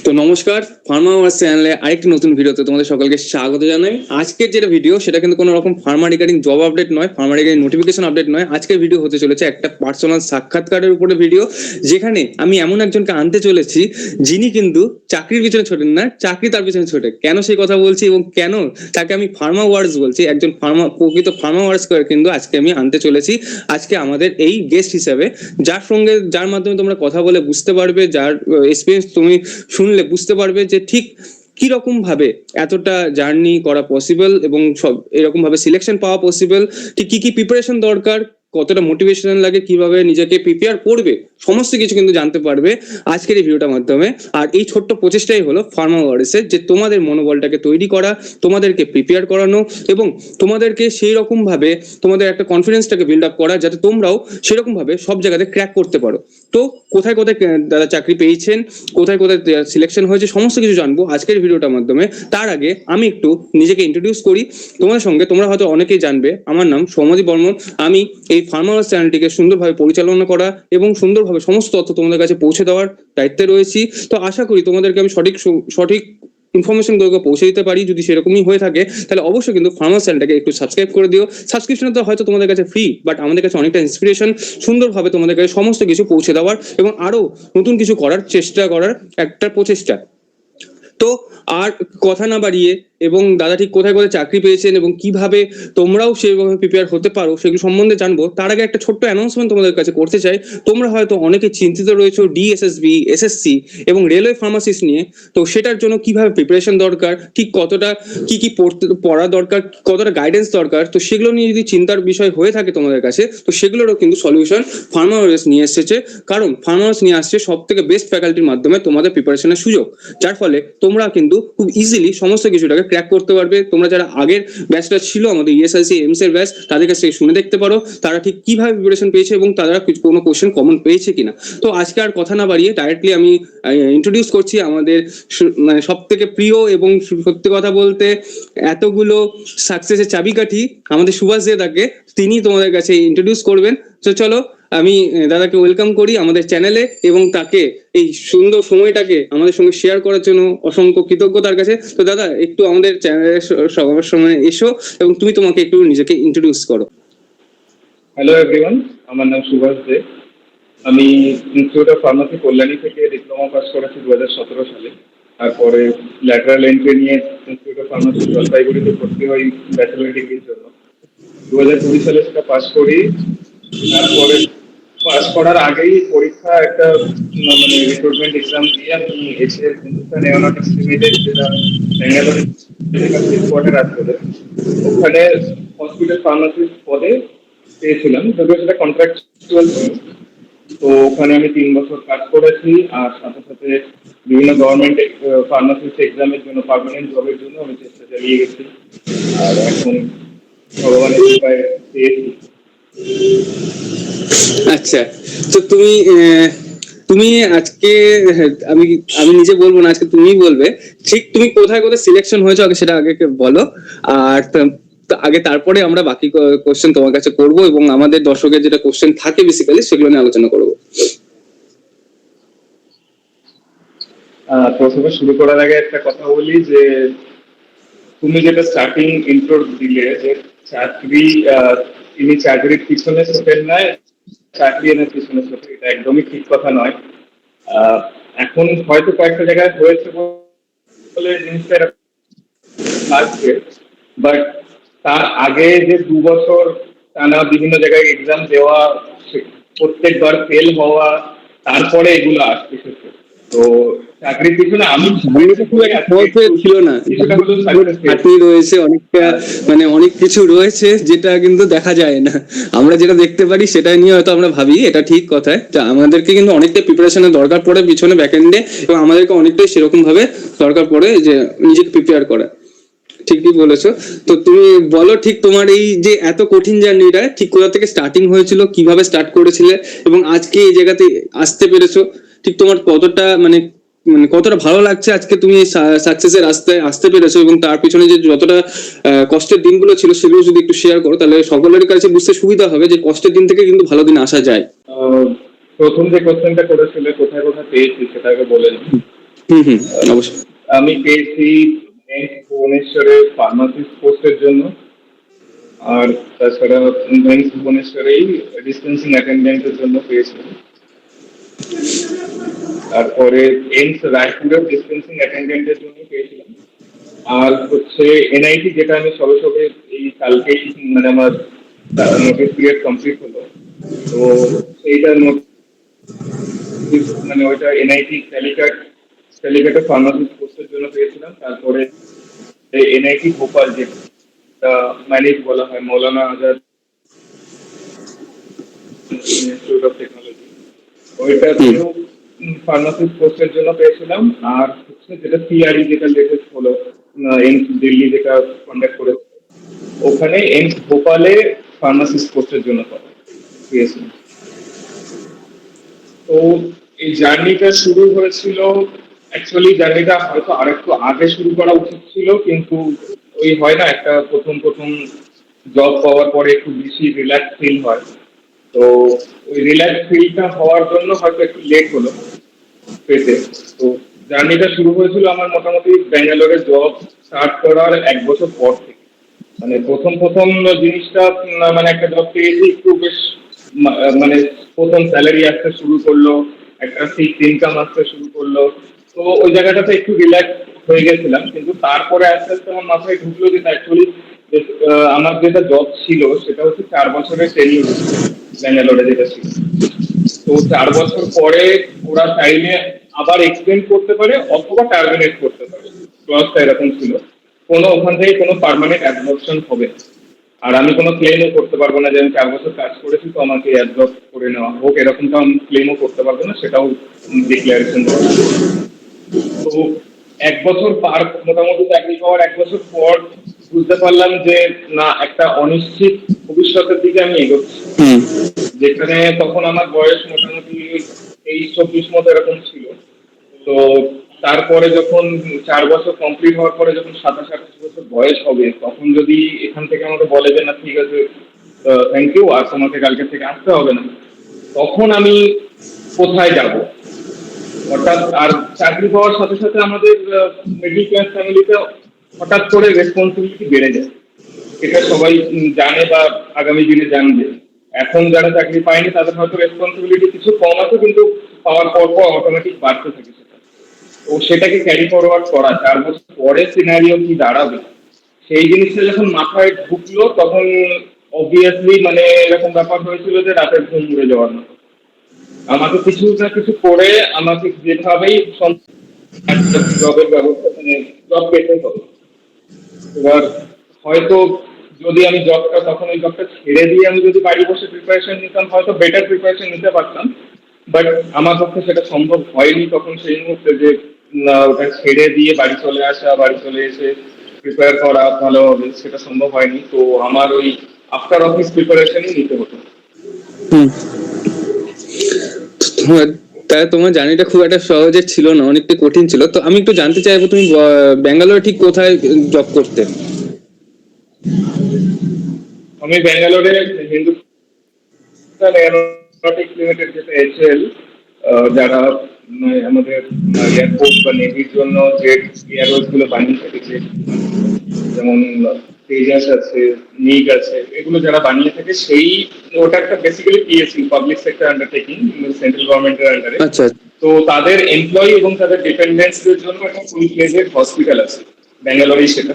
তো নমস্কার, ফার্মা ওয়ার্স চ্যানেলে আরেকটি নতুন ভিডিওতে তোমাদের সকলকে স্বাগত জানাই। আজকের যেটা ভিডিও সেটা কিন্তু কোনো রকম ফার্মা রিগার্ডিং জব আপডেট নয়, ফার্মা রিগার্ডিং নোটিফিকেশন আপডেট নয়। আজকের ভিডিও হতে চলেছে একটা পার্সোনাল সাক্ষাৎকারের উপরে ভিডিও, যেখানে আমি এমন একজনকে আনতে চলেছি যিনি কিন্তু চাকরির পিছনে ছোটেন না, চাকরি তার পিছনে ছোটে। কেন সেই কথা বলছি এবং কেন তাকে আমি ফার্মা ওয়ার্স বলছি, একজন প্রকৃত ফার্মা ওয়ার্স কিন্তু আজকে আমি আনতে চলেছি আজকে আমাদের এই গেস্ট হিসাবে, যার মাধ্যমে তোমরা কথা বলে বুঝতে পারবে, যার এক্সপিরিয়েন্স তুমি শুনলে বুঝতে পারবে যে ঠিক কিরকম ভাবে এতটা জার্নি করা পসিবল এবং সব এরকম ভাবে সিলেকশন পাওয়া পসিবল, ঠিক কি কি প্রিপারেশন দরকার, কতটা মোটিভেশন লাগে, কিভাবে নিজেকে প্রিপেয়ার করবে, সমস্ত কিছু কিন্তু জানতে পারবে আজকের এই ভিডিওটার মাধ্যমে। আর এই ছোট্ট প্রচেষ্টাই হলো ফার্মা ওয়ার্সের, যে তোমাদের মনোবলটাকে তৈরি করা, তোমাদেরকে প্রিপেয়ার করানো এবং তোমাদেরকে সেই রকম ভাবে তোমাদের একটা কনফিডেন্সটাকে বিল্ড আপ করা, যাতে তোমরাও সেরকম ভাবে সব জায়গাতে ক্র্যাক করতে পারো। তো কোথায় কোথায় দাদা চাকরি পেয়েছেন, কোথায় কোথায় সিলেকশন হয়েছে, সমস্ত কিছু জানবো আজকের ভিডিওটার মাধ্যমে। তার আগে আমি একটু নিজেকে ইন্ট্রোডিউস করি তোমাদের সঙ্গে। তোমরা হয়তো অনেকেই জানবে, আমার নাম সৌম্যদীপ বর্মন। আমি এই ফার্মা ওয়ার্স চ্যানেলটিকে সুন্দরভাবে পরিচালনা করা এবং সুন্দরভাবে সমস্ত তথ্য তোমাদের কাছে পৌঁছে দেওয়ার দায়িত্বে রয়েছি। তো আশা করি তোমাদেরকে আমি সঠিক ইনফরমেশন গুলোকে পৌঁছে দিতে পারি। যদি সেরকমই হয়ে থাকে তাহলে অবশ্যই কিন্তু ফার্মা চ্যানেলটাকে একটু সাবস্ক্রাইব করে দিও। সাবস্ক্রিপশন তো হয়তো তোমাদের কাছে ফ্রি, বাট আমাদের কাছে অনেকটা ইন্সপিরেশন, সুন্দরভাবে তোমাদের কাছে সমস্ত কিছু পৌঁছে দেওয়ার এবং আরো নতুন কিছু করার চেষ্টা করার একটা প্রচেষ্টা। তো আর কথা না বাড়িয়ে, এবং দাদা ঠিক কোথায় কোথায় চাকরি পেয়েছেন এবং কিভাবে তোমরাও সেইভাবে প্রিপেয়ার হতে পারো সেগুলো সম্বন্ধে জানবো। তার আগে একটা ছোট্ট অ্যানাউন্সমেন্ট তোমাদের কাছে করতে চাই। তোমরা হয়তো অনেকে চিন্তিত রয়েছো ডিএসএসবি, এসএসসি এবং রেলওয়ে ফার্মাসিস্ট নিয়ে। তো সেটার জন্য কিভাবে প্রিপারেশন দরকার, ঠিক কতটা কি কি পড়া দরকার, কতটা গাইডেন্স দরকার, তো সেগুলো নিয়ে যদি চিন্তার বিষয় হয়ে থাকে তোমাদের কাছে, তো সেগুলোরও কিন্তু সলিউশন ফার্মা ওয়ার্স নিয়ে এসেছে। কারণ ফার্মা ওয়ার্স নিয়ে আসছে সব থেকে বেস্ট ফ্যাকাল্টির মাধ্যমে তোমাদের প্রিপারেশনের সুযোগ, যার ফলে তোমরা কিন্তু খুব ইজিলি সমস্ত কিছুটাকে ক্র্যাক করতে পারবে। তোমরা যারা আগের ব্যাচটা ছিল আমাদের ইএসআইসি এমস এর ব্যাচ, তাদের কাছে শুনে দেখতে পারো তারা ঠিক কিভাবে প্রিপারেশন পেয়েছে এবং তারা কোনো কোশ্চেন কমন পেয়েছে কিনা। তো আজকে আর কথা না বাড়িয়ে ডাইরেক্টলি আমি ইন্ট্রোডিউস করছি আমাদের মানে সব থেকে প্রিয় এবং সত্যি কথা বলতে এতগুলো সাকসেসের চাবিকাঠি আমাদের সুভাষ দাকে, তিনি তোমাদের কাছে ইন্ট্রোডিউস করবেন। তো চলো আমি দাদাকে ওয়েলকাম করি আমাদের চ্যানেলে এবং তাকে এই সুন্দর সময়টাকে আমাদের সঙ্গে শেয়ার করার জন্য অসংখ্য কৃতজ্ঞ তার কাছে। তো দাদা একটু আমাদের চ্যানেলের সবার সময় এসো এবং তোমাকে একটু নিজেকে ইন্ট্রোডিউস করো। হ্যালো এভরিওয়ান, আমার নাম সুভাষ দে। আমি ইনস্টিটিউট অফ ফার্মাসি কল্যাণী থেকে ডিপ্লোমা পাস করেছি 2017 সালে। তারপরে ল্যাটারাল এন্ট্রি নিয়ে ইনস্টিটিউট অফ ফার্মাসি জলপাইগুড়িতে ভর্তি হই ব্যাচেলর ডিগ্রির জন্য। 2020 সালে সেটা পাস করি। তারপরে পাস করার আগেই পরীক্ষা একটা মানে রিক্রুটমেন্ট এক্সাম দিয়ে আমি এসিএল হিন্দুস্তান এরোনটিক্স লিমিটেড, যেটা ব্যাঙ্গালোর হেডকোয়ার্টার আছে, ওখানে হসপিটাল ফার্মাসিস্ট পদে পেয়েছিলাম, যদিও সেটা কন্ট্রাকচুয়াল। তো ওখানে আমি 3 বছর কাজ করেছি, আর সাথে সাথে বিভিন্ন গভর্নমেন্ট ফার্মাসিস্ট এক্সামের জন্য, পার্মানেন্ট জবের জন্য আমি চেষ্টা চালিয়ে গেছি। আর এখন ভগবানের কৃপায় পেয়েছি। আচ্ছা, তো তুমি আজকে, আমি আমি নিজে বলবো না, আজকে তুমিই বলবে ঠিক তুমি কোথায় কোথায় সিলেকশন হয়েছে আগে সেটা আগে বলো। আর আগে তারপরে আমরা বাকি কোশ্চেন তোমার কাছে করব এবং আমাদের দর্শকের যেটা কোশ্চেন থাকে বেসিক্যালি সেগুলো নিয়ে আলোচনা করব। প্রথমে শুরু করার আগে একটা কথা বলি যে তুমি যেটা স্টার্টিং ইন্ট্রো দিলে যে তিনি চাকরির পিছনে ছোটেন না, চাকরি এনে পিছনে ছোটে, এটা একদমই ঠিক কথা নয়। এখন হয়তো কয়েকটা জায়গায় হয়েছে বলে জিনিসটা লাগছে, বাট তার আগে যে 2 বছর টানা বিভিন্ন জায়গায় এক্সাম দেওয়া, প্রত্যেকবার ফেল হওয়া, তারপরে এগুলো আসছে। তো চাকরির পিছনে আমি ছিল না, রয়েছে অনেকটা, মানে অনেক কিছু রয়েছে যেটা কিন্তু দেখা যায় না। আমরা যেটা দেখতে পারি সেটা নিয়ে হয়তো আমরা ভাবি এটা ঠিক কথা, আমাদেরকে কিন্তু অনেকটা প্রিপারেশনের দরকার পড়ে পিছনে ব্যাকএন্ডে, এবং আমাদেরকে অনেকটাই সেরকম ভাবে দরকার পড়ে যে নিজেকে প্রিপেয়ার করা। ঠিকই বলেছো। তো তুমি বলো ঠিক তোমার এই যে এত কঠিন জার্নিটা ঠিক কোথা থেকে স্টার্টিং হয়েছিল, কিভাবে স্টার্ট করেছিলে এবং আজকে এই জায়গাতে আসতে পেরেছো, ঠিক তোমার কতটা মানে কতটা ভালো লাগছে আজকে তুমি এই সাকসেসের রাস্তায় আসতে পেরেছো, এবং তার পিছনে যে যতটা কষ্টের দিনগুলো ছিল সেগুলো যদি একটু শেয়ার করো তাহলে সকলের কাছে বুঝতে সুবিধা হবে যে কষ্টের দিন থেকে কিন্তু ভালো দিন আসা যায়। প্রথম যে কোশ্চেনটা করেছিলে কোথায় কোথায় পেয়েছি সেটাকে বলে নিই। হুম, অবশ্যই। আমি পেয়েছি ভুবনেশ্বরে ফার্মাসিস্ট পোস্টের জন্য, আর তাছাড়া ভুবনেশ্বরেই ডিসপেন্সিং অ্যাটেন্ডেন্টের জন্য পেয়েছিলাম। তারপরে এইমস রায়পুরের ডিসপেন্সিং অ্যাটেন্ডেন্টের জন্য পেয়েছিলাম। আর হচ্ছে এনআইটি, যেটা আমি সবে সবে এই কালকেই মানে আমার নোটিস পিরিয়ড কমপ্লিট হলো, তো সেইটার মানে ওইটা এনআইটি ক্যালিকাটে ফার্মাসিস্ট পোস্টের জন্য পেয়েছিলাম। তারপরে এনআইটি ভোপাল, যেটা ম্যানেজ বলা হয়, Maulana Azad institute of technology, ওইটাতেও ফার্মাসিস্ট পোস্টের জন্য পেয়েছিলাম। আর হচ্ছে যেটা সিআরই, যেটা লেটেস্ট হলো, এইমস দিল্লি যেটা কন্ডাক্ট করেছে, ওখানে এইমস ভোপালে ফার্মাসিস্ট পোস্টের জন্য পেয়েছিলাম। তো এই জার্নিটা শুরু হয়েছিল, অ্যাকচুয়ালি জার্নিটা হয়তো আরেকটু আগে শুরু করা উচিত ছিল, কিন্তু ওই হয় না, একটা প্রথম প্রথম জব পাওয়ার পরে একটু বেশি রিল্যাক্স ফিল হয়, তো ওই রিল্যাক্স ফিলটা হওয়ার জন্য হয়তো একটু লেট হলো পেতে। তো জার্নিটা শুরু হয়েছিল আমার মোটামুটি ব্যাঙ্গালোরে জব স্টার্ট করার 1 বছর পর থেকে। মানে প্রথম প্রথম জিনিসটা মানে একটা জব পেয়েছি, একটু বেশ মানে প্রথম স্যালারি আসতে শুরু করলো, একটা ফিক্সড ইনকাম আসতে শুরু করলো, তো ওই জায়গাটাতে একটু রিল্যাক্স হয়ে গেছিলাম। কিন্তু তারপরে আস্তে আস্তে আমার মাথায় ঢুকলো যে অ্যাকচুয়ালি আমার যেটা জব ছিল সেটা হচ্ছে 4 বছরের ট্রেনিং ব্যাঙ্গালোরে যেটা ছিল। তো 4 বছর পরে ওরা চাইলে আবার এক্সটেন্ড করতে পারে অথবা টার্মিনেট করতে পারে, ক্লজটা এরকম ছিল। কোনো ওখান থেকে কোনো পার্মানেন্ট অ্যাবজর্পশন হবে না। আর আমি কোনো ক্লেমও করতে পারবো না যে আমি 4 বছর কাজ করেছি তো আমাকে অ্যাবজর্ব করে নেওয়া হোক, এরকমটা আমি ক্লেমও করতে পারবো না, সেটাও ডিক্লারেশন দেওয়া। তো 1 বছর পার, মোটামুটি চাকরি পাওয়ার 1 বছর পর বুঝতে পারলাম যে না, একটা অনিশ্চিত ভবিষ্যতের দিকে আমি এগোচ্ছি, যেখানে তখন আমার বয়স মোটামুটি 23-24 মতো এরকম ছিল। তো তারপরে যখন 4 বছর কমপ্লিট হওয়ার পরে যখন 27-28 বছর বয়স হবে, তখন যদি এখান থেকে আমাকে বলে যে না ঠিক আছে, থ্যাংক ইউ, আর তোমাকে কালকে থেকে আসতে হবে না, তখন আমি কোথায় যাব? হঠাৎ আর চাকরি পাওয়ার সাথে সাথে আমাদের মিডল ক্লাস ফ্যামিলিতে হঠাৎ করে রেসপন্সিবিলিটি বেড়ে যায়, এটা সবাই জানে বা আগামী দিনে জানবে। এখন যারা চাকরি পায়নি তাদের হয়তো রেসপন্সিবিলিটি কিছু কম আছে, কিন্তু পাওয়ার পর পর অটোমেটিক বাড়তে থাকে সেটা। তো সেটাকে ক্যারি ফরওয়ার্ড করা, 4 বছর পরে সিনারিও কি দাঁড়াবে, সেই জিনিসটা যখন মাথায় ঢুকলো, তখন অবভিয়াসলি মানে এরকম ব্যাপার হয়েছিল যে রাতের ঘুম উড়ে যাওয়ার মতো। আমাকে কিছু না কিছু করে আমাকে যেভাবেই একটা জবের ব্যবস্থা, মানে জব পেতে হবে। এবার হয়তো যদি আমি জবটা, তখন ওই জবটা ছেড়ে দিয়ে আমি যদি বাড়ি বসে প্রিপারেশন নিতাম, হয়তো বেটার প্রিপারেশন নিতে পারতাম। বাট আমার পক্ষে সেটা সম্ভব হয়নি তখন সেই মুহূর্তে, যে না, ওটা ছেড়ে দিয়ে বাড়ি চলে আসা, বাড়ি চলে এসে প্রিপেয়ার করা ভালোভাবে, সেটা সম্ভব হয়নি। তো আমার ওই আফটার অফিস প্রিপারেশনই নিতে হতো। হুম। তাই তোমার জার্নিটা খুব একটা সহজে ছিল না, অনেকটা কঠিন ছিল। তো আমি একটু জানতে চাইবো, তুমি ব্যাঙ্গালোরে ঠিক কোথায় জব করতে? আমি ব্যাঙ্গালোরে হিন্দুস্তান এরোনটিক্স লিমিটেড, যেটা এইচএএল, যারা আমাদের এয়ারফোর্স বা নেভির জন্য যে এয়ারওয়েজ গুলো বানিয়ে থাকে, যেমন তেজাস আছে, নিগ আছে, এগুলো যারা বানিয়ে থাকে, সেই ওটা একটা basically PSU, public sector undertaking, central গভর্নমেন্টের আন্ডারে। আচ্ছা। তো তাদের এমপ্লয়ি এবং তাদের ডিপেন্ডেন্টসদের জন্য একটা ফুল প্লেজেড হসপিটাল আছে ব্যাঙ্গালোরেই সেটা।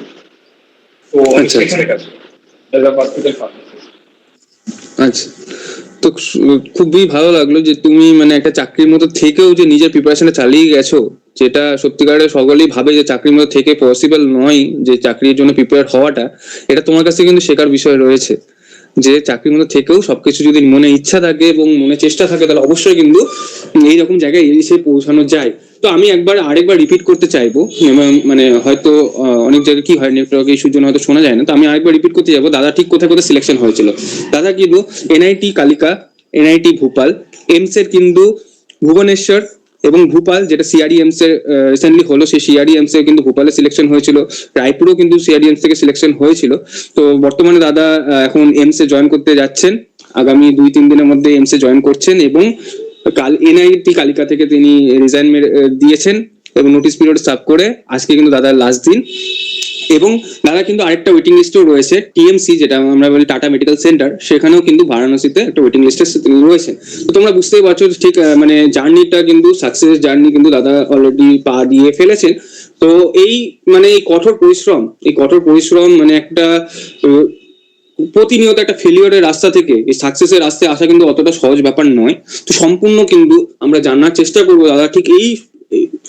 তো আমি সেখানে কাজ করি অ্যাজ আ হসপিটাল ফার্মাসিস্ট। আচ্ছা, তো খুবই ভালো লাগলো যে তুমি মানে একটা চাকরির মতো থেকেও যে নিজের প্রিপারেশনটা চালিয়ে গেছো, যেটা সত্যিকারের সকলেই ভাবে যে চাকরির মধ্যে থেকে পসিবল নয় যে চাকরির জন্য প্রিপেয়ার হওয়াটা। এটা তোমার কাছে কিন্তু শেখার বিষয় রয়েছে যে চাকরির মধ্যে থেকেও সবকিছু যদি মনে ইচ্ছা থাকে এবং মনে চেষ্টা থাকে, তাহলে অবশ্যই কিন্তু এইরকম জায়গায় এসে পৌঁছানো যায়। তো আমি আরেকবার রিপিট করতে চাইবো, মানে হয়তো অনেক জায়গায় কি হয়, নেটওয়ার্ক ইস্যুর জন্য হয়তো শোনা যায় না। তো আমি আরেকবার রিপিট করতে যাবো, দাদা ঠিক কোথায় কোথায় সিলেকশন হয়েছিল। দাদা কিন্তু NIT Calicut, NIT Bhopal, AIIMS এর কিন্তু ভুবনেশ্বর এবং ভোপাল, যেটা সিআরইএমস এর রিসেন্টলি হলো, সেই সিআরইএমস এর কিন্তু ভোপালে সিলেকশন হয়েছিল। রায়পুরেও কিন্তু সিআরইএমস থেকে সিলেকশন হয়েছিল। তো বর্তমানে দাদা এখন এইমস এ জয়েন করতে যাচ্ছেন, আগামী 2-3 দিনের মধ্যে এইমস এ জয়েন করছেন, এবং কাল এনআইটি কালিকা থেকে তিনি রিজাইন দিয়েছেন এবং নোটিশ পিরিয়ড সার্ভ করে আজকে কিন্তু দাদার লাস্ট দিন। এবং দাদা কিন্তু আরেকটা ওয়েটিং লিস্টেও রয়েছে, টিএমসি যেটা আমরা বলি টাটা মেডিকেল সেন্টার, সেখানেও কিন্তু বারাণসীতে একটা ওয়েটিং লিস্টে তিনি রয়েছেন। তো তোমরা বুঝতেই পারছো ঠিক মানে জার্নিটা কিন্তু সাকসেস জার্নি কিন্তু দাদা অলরেডি পা দিয়ে ফেলেছেন। তো এই মানে এই কঠোর পরিশ্রম মানে একটা প্রতিনিয়ত একটা ফেলিওরের রাস্তা থেকে এই সাকসেসের রাস্তায় আসা কিন্তু অতটা সহজ ব্যাপার নয়। তো সম্পূর্ণ কিন্তু আমরা জানার চেষ্টা করবো দাদা ঠিক এই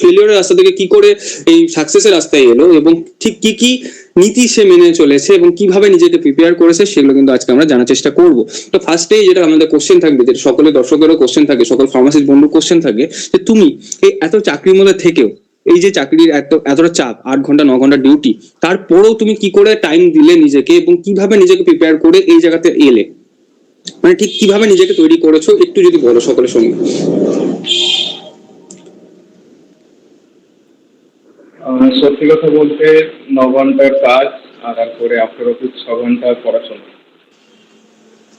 ফেলিওরের রাস্তা থেকে কি করে এই সাকসেসের রাস্তায় এলো এবং ঠিক কি কি নীতি সে মেনে চলেছে এবং কিভাবে নিজেকে প্রিপেয়ার করেছে সেগুলো কিন্তু আজকে আমরা জানার চেষ্টা করব। তো ফার্স্টেই যেটা আমাদের কোশ্চেন থাকবে, যেটা সকলে দর্শকেরও কোশ্চেন থাকে, সকল ফার্মাসিস্ট বন্ধুর কোশ্চেন থাকে, যে তুমি এই এত চাকরির মধ্যে থেকেও এই যে চাকরির এতটা চাপ, 8 ঘন্টা 9 ঘন্টা ডিউটি, তারপরেও তুমি কি করে টাইম দিলে নিজেকে এবং কিভাবে নিজেকে প্রিপেয়ার করে এই জায়গাতে এলে, মানে ঠিক কিভাবে নিজেকে তৈরি করেছো একটু যদি বলো সকলের সঙ্গে। সত্যি কথা বলতে 9 ঘন্টার কাজ আর তারপরে আফটার অফিস 6 ঘন্টার পড়াশোনা,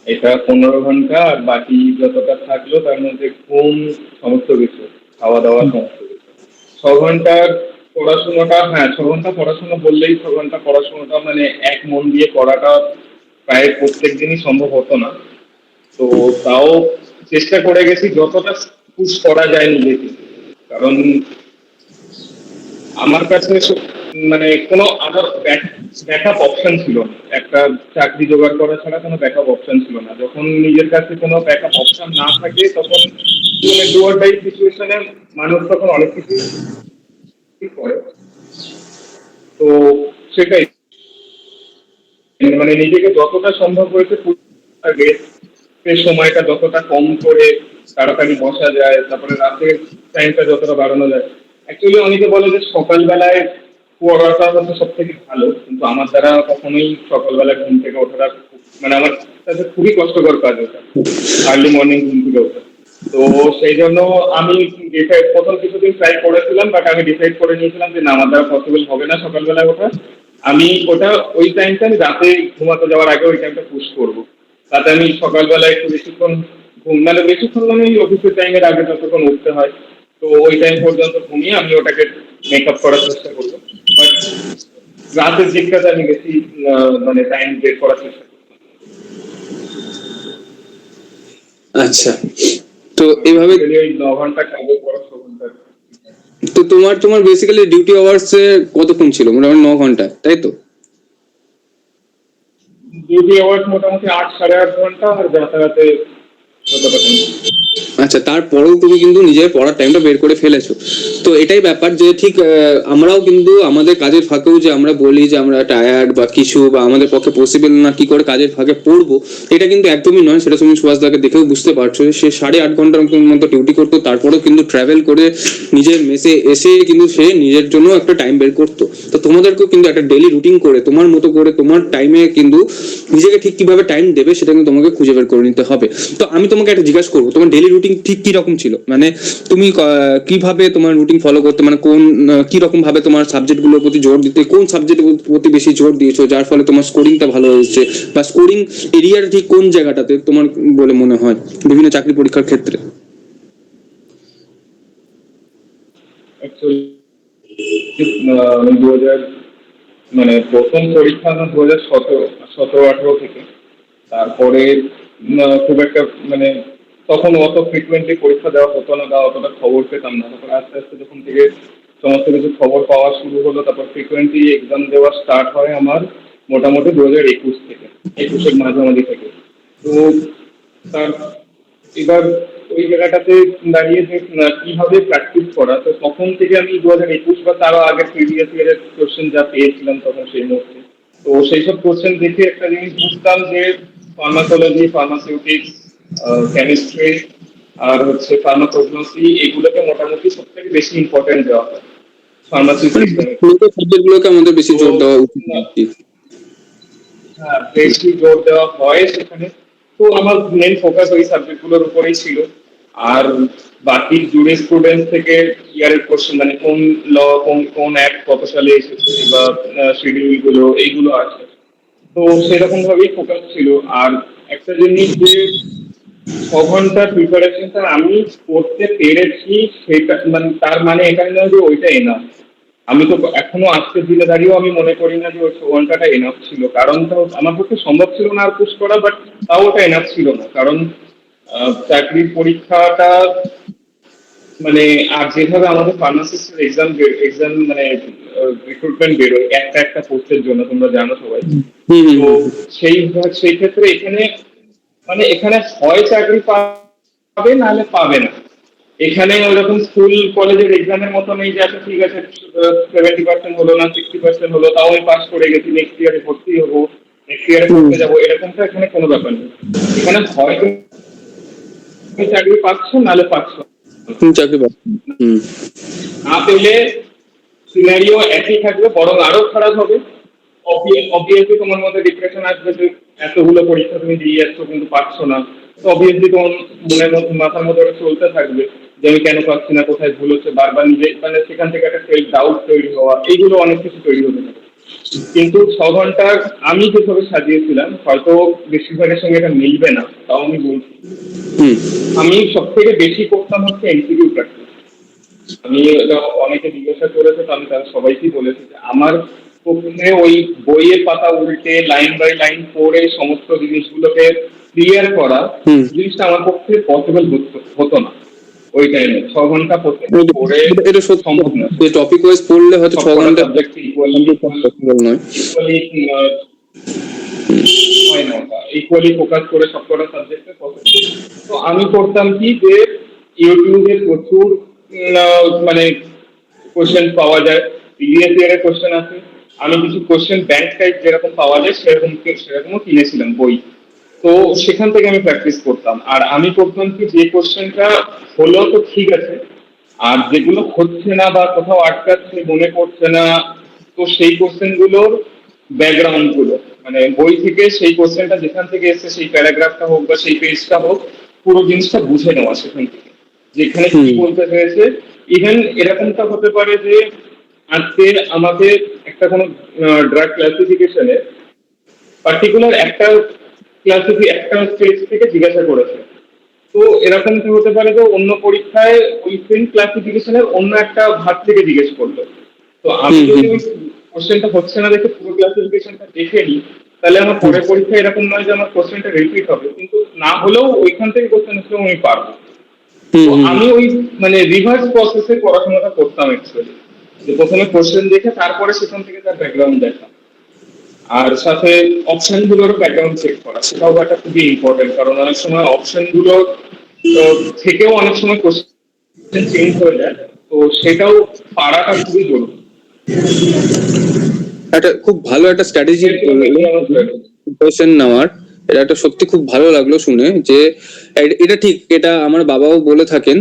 এটা 15 ঘন্টা, আর বাকি যতটা থাকলো তার মধ্যে ঘুম, সমস্ত কিছু, খাওয়া দাওয়া, সমস্ত কিছু। 6 ঘন্টার পড়াশোনাটা, হ্যাঁ 6 ঘন্টা পড়াশোনা বললেই 6 ঘন্টা পড়াশোনাটা মানে এক মন দিয়ে করাটা প্রায় প্রত্যেক দিনই সম্ভব হতো না। তো তাও চেষ্টা করে গেছি যতটা পুশ করা যায় নিজেকে, কারণ আমার কাছে মানে কোনো আদার ব্যাকআপ অপশন ছিল না। একটা চাকরি জোগাড় করা ছাড়া কোনো ব্যাকআপ অপশন ছিল না। যখন নিজের কাছে কোনো ব্যাকআপ অপশন না থাকে তখন মানে ডু অর ডাই সিচুয়েশনে মানুষ তখন অনেক কিছু করে। তো সেটাই, মানে নিজেকে যতটা সম্ভব হয়েছে আগে সেই সময়টা যতটা কম করে তাড়াতাড়ি বসা যায়, তারপরে রাতের টাইমটা যতটা বাড়ানো যায়। অ্যাকচুয়ালি অনেকে বলে যে সকালবেলায় পড়াটা হচ্ছে সব থেকে ভালো, কিন্তু আমার দ্বারা কখনোই সকালবেলায় ঘুম থেকে ওঠাটা মানে আমার কাছে খুবই কষ্টকর কাজ ওটা, আর্লি মর্নিং ঘুম থেকে ওঠা। তো সেই জন্য আমি ডিসাইড, প্রথম কিছুদিন ট্রাই করেছিলাম, বাট আমি ডিসাইড করে নিয়েছিলাম যে না, আমার দ্বারা পসিবল হবে না সকালবেলায় ওঠা। আমি ওটা ওই টাইমটা আমি রাতে ঘুমাতে যাওয়ার আগে ওই টাইমটা পুশ করবো, তাতে আমি সকালবেলায় একটু বেশিক্ষণ ঘুম, মানে বেশিক্ষণ মানে ওই অফিসের টাইমের আগে যতক্ষণ উঠতে হয়, তো ওই টাইম পর্যন্ত ঘুমিয়ে আমি ওটাকে মেক আপ করার চেষ্টা করবো। বাট রাতের দিকটাতে আমি বেশি মানে টাইম বের করার চেষ্টা করতাম। আচ্ছা, তো এইভাবে ওই 9 ঘন্টা কাজে পড়া 6 ঘন্টা। তো তোমার তোমার বেসিক্যালি ডিউটি আওয়ার্স কতক্ষণ ছিল? মোটামুটি 9 ঘন্টা, তাই তো? ডিউটি আওয়ার্স মোটামুটি 8 সাড়ে 8 ঘন্টা, আর যাতায়াতে যতটা time। আচ্ছা, তারপরেও তুমি কিন্তু নিজের পড়ার টাইমটা বের করে ফেলেছো। তো এটাই ব্যাপার যে ঠিক আমরাও কিন্তু আমাদের কাজের ফাঁকেও যে আমরা বলি যে আমরা টায়ার্ড বা কিছু বা আমাদের পক্ষে পসিবল না কি করে কাজের ফাঁকে পড়বো, এটা কিন্তু একদমই নয়। সেটা তুমি সুভাষদাকে দেখেও বুঝতে পারছো যে সে 8.5 ঘন্টার মতো ডিউটি করতো, তারপরেও কিন্তু ট্রাভেল করে নিজের মেসে এসে কিন্তু সে নিজের জন্য একটা টাইম বের করতো। তো তোমাদেরকেও কিন্তু একটা ডেলি রুটিন করে তোমার মতো করে তোমার টাইমে কিন্তু নিজেকে ঠিক কিভাবে টাইম দেবে সেটা কিন্তু তোমাকে খুঁজে বের করে নিতে হবে। তো আমি তোমাকে একটা জিজ্ঞাসা করবো, তোমার ডেলি রুটিন ঠিক কি রকম ছিল? মানে তুমি কিভাবে তোমার রুটিন ফলো করতে, মানে কোন কি রকম ভাবে তোমার সাবজেক্ট গুলোর প্রতি জোর দিতে, কোন সাবজেক্টের প্রতি বেশি জোর দিয়েছো যার ফলে তোমার স্কোরিংটা ভালো হয়েছে, বা স্কোরিং এরিয়ার ঠিক কোন জায়গাটাতে তোমার বলে মনে হয় বিভিন্ন চাকরি পরীক্ষার ক্ষেত্রে? অ্যাকচুয়ালি আমি 2000 মানে প্রথম পরীক্ষা আমার 2017-18 থেকে। তারপরে খুব একটা মানে তখন অত ফ্রিকুয়েন্টলি পরীক্ষা দেওয়া হতো না বা অতটা খবর পেতাম না। তারপরে আস্তে আস্তে যখন থেকে সমস্ত কিছু খবর পাওয়া শুরু হলো, তারপর ফ্রিকুয়েন্টলি এক্সাম দেওয়া স্টার্ট হয় আমার মোটামুটি 2021 থেকে, 21-এর মাঝামাঝি থেকে। তো তার এবার ওই জায়গাটাতে দাঁড়িয়ে যে কিভাবে প্র্যাকটিস করা, তো তখন থেকে আমি 2021 বা তারও আগের প্রিভিয়াস ইয়ারের কোশ্চেন যা পেয়েছিলাম তখন সেই মুহূর্তে, তো সেই সব কোশ্চেন দেখে একটা জিনিস বুঝতাম যে ফার্মাকোলজি, ফার্মাসিউটিক্স, কেমিস্ট্রি আর হচ্ছে ফার্মাকোগনোসি, এগুলোকে মোটামুটি সব থেকে বেশি ইম্পর্টেন্ট দেওয়া হয় ফার্মাসি সিস্টেমে। সাবজেক্ট গুলোকে আমাদের বেশি জোর দেওয়া উচিত। হ্যাঁ, বেশি জোর দেওয়া হয় সেখানে। তো আমার মেন ফোকাস ওই সাবজেক্টগুলোর উপরেই ছিল। আর বাকি জুরিসপ্রুডেন্স থেকে ইয়ারের কোশ্চেন, মানে কোন ল, কোন কোন অ্যাক্ট কত সালে এসেছে বা শিডিউল গুলো এইগুলো আছে, তো সেরকম ভাবেই ফোকাস ছিল। আর একটা জিনিস যে ছ ঘন্টার প্রিপারেশনটা আমি করতে পেরেছি, সেটা মানে তার মানে এখানে নয় যে ওইটা এনাফ। আমি তো এখনো আজকের দিনে দাঁড়িয়েও আমি মনে করি না যে ওই ছ ঘন্টাটা এনাফ ছিল, কারণ তো আমার পক্ষে সম্ভব ছিল না আর পুশ করা, বাট তাও ওটা এনাফ ছিল না, কারণ চাকরির পরীক্ষাটা মানে আর যেভাবে আমাদের ফার্মাসিস্টের এক্সাম মানে রিক্রুটমেন্ট বেরোয় একটা একটা পোস্টের জন্য, তোমরা জানো সবাই। হুম হুম তো হুম সেই ক্ষেত্রে এখানে মানে এখানে হয় চাকরি পাবে নাহলে পাবে না। এখানে ওরকম স্কুল কলেজের এক্সামের মতো নেই যে আচ্ছা ঠিক আছে 70% হলো না 60% হলো, তাও আমি পাস করে গেছি, নেক্সট ইয়ারে ভর্তি হবো, নেক্সট ইয়ারে হুম পড়তে যাবো, এরকমটা এখানে কোনো ব্যাপার নেই। এখানে হয় তুমি চাকরি পাচ্ছ নাহলে পাচ্ছ না। হুম, চাকরি পাচ্ছি। হুম না পেলে সিনারিও একই থাকবে, বরং আরো খারাপ হবে। অবভিয়াসলি তোমার মধ্যে ডিপ্রেশন আসবে যে এতগুলো পরীক্ষা তুমি দিয়ে যাচ্ছ কিন্তু পাচ্ছ না। তো অবভিয়াসলি তোমার মনের মধ্যে মাথার মধ্যে ওটা চলতে থাকবে যে আমি কেন পাচ্ছি না, কোথায় ভুল হচ্ছে, বারবার নিজে মানে সেখান থেকে একটা সেলফ ডাউট তৈরি হওয়া, এইগুলো অনেক কিছু তৈরি হতে থাকে। কিন্তু 6 ঘন্টার আমি যেভাবে সাজিয়েছিলাম, হয়তো বেশিরভাগের সঙ্গে এটা মিলবে না, তাও আমি বলছি। হুম আমি সব থেকে বেশি করতাম হচ্ছে এমসিকিউ প্র্যাকটিস। আমি এটা অনেকে জিজ্ঞাসা করেছে, তো আমি তাদের সবাইকেই বলেছি যে আমার পক্ষে ওই বইয়ের পাতা উল্টে লাইন বাই লাইন পড়ে সমস্ত জিনিসগুলোকে ক্লিয়ার করা, হুম। জিনিসটা আমার পক্ষে পসিবল হতো না ওই টাইমে। 6 ঘন্টা পড়ে এটা সত্যি সম্ভব না, যে টপিক ওয়াইজ পড়লে হয়তো ছ সবকটা ঘন্টা সাবজেক্ট পসিবল নয়। ইকুয়ালি হয় না, ইকুয়ালি ফোকাস করে সবকটা সাবজেক্টে পসিবল। তো আমি করতাম কি যে ইউটিউবে প্রচুর মানে কোশ্চেন পাওয়া যায়, প্রিভিয়াস ইয়ারের কোশ্চেন আছে। আমি কিছু কোশ্চেন ব্যাংক টাইপ যেরকম পাওয়া যায় সেরকমও কিনেছিলাম বই। তো সেখান থেকে আমি প্র্যাকটিস করতাম। আর আমি করতাম কি, যে কোশ্চেনটা হলো তো ঠিক আছে, আর যেগুলো হচ্ছে না বা কোথাও আটকাচ্ছে মনে পড়ছে না, তো সেই কোশ্চেন গুলোর ব্যাকগ্রাউন্ড গুলো মানে বই থেকে সেই কোশ্চেনটা যেখান থেকে এসেছে সেই প্যারাগ্রাফটা হোক বা সেই পেজটা হোক, পুরো জিনিসটা বুঝে নেওয়া সেখান থেকে যেখানে কি হুম বলতে হয়েছে। ইভেন এরকমটা হতে পারে যে আজকে আমাকে একটা কোনো ড্রাগ ক্লাসিফিকেশনে পার্টিকুলার একটা স্টেজ থেকে জিজ্ঞাসা করেছে। তো এরকম কি হতে পারে যে অন্য পরীক্ষায় ওই সেম ক্লাসিফিকেশনের অন্য একটা ভাগ থেকে জিজ্ঞেস করলো। তো আমি হুম যদি হুম ওই কোশ্চেনটা হচ্ছে না দেখে পুরো ক্লাসিফিকেশনটা দেখে নিই, তাহলে আমার হুম পরের পরীক্ষায় এরকম নয় যে আমার কোশ্চেনটা রিপিট হবে, কিন্তু না হলেও ওইখান থেকে কোশ্চেন আসলেও আমি পারবো। হুম তো হুম আমি ওই মানে রিভার্স প্রসেসে পড়াশোনাটা করতাম অ্যাকচুয়ালি, যে প্রথমে কোশ্চেন দেখে তারপরে সেখান থেকে তার ব্যাকগ্রাউন্ড দেখা, আর সাথে অপশন গুলোর ব্যাকগ্রাউন্ড চেক করা, সেটাও একটা খুবই ইম্পর্টেন্ট, কারণ অনেক সময় অপশন গুলো থেকেও অনেক সময় কোশ্চেন চেঞ্জ হয়ে যায়। তো সেটাও পারাটা খুবই জরুরি। একটা খুব ভালো একটা স্ট্র্যাটেজি এটা ছিল বললো mainly আমার strategy। প্রিপারেশন নেওয়ার। এটা একটা সত্যি খুব ভালো লাগলো শুনে যে এটা ঠিক, এটা আমার বাবাও বলে থাকেন।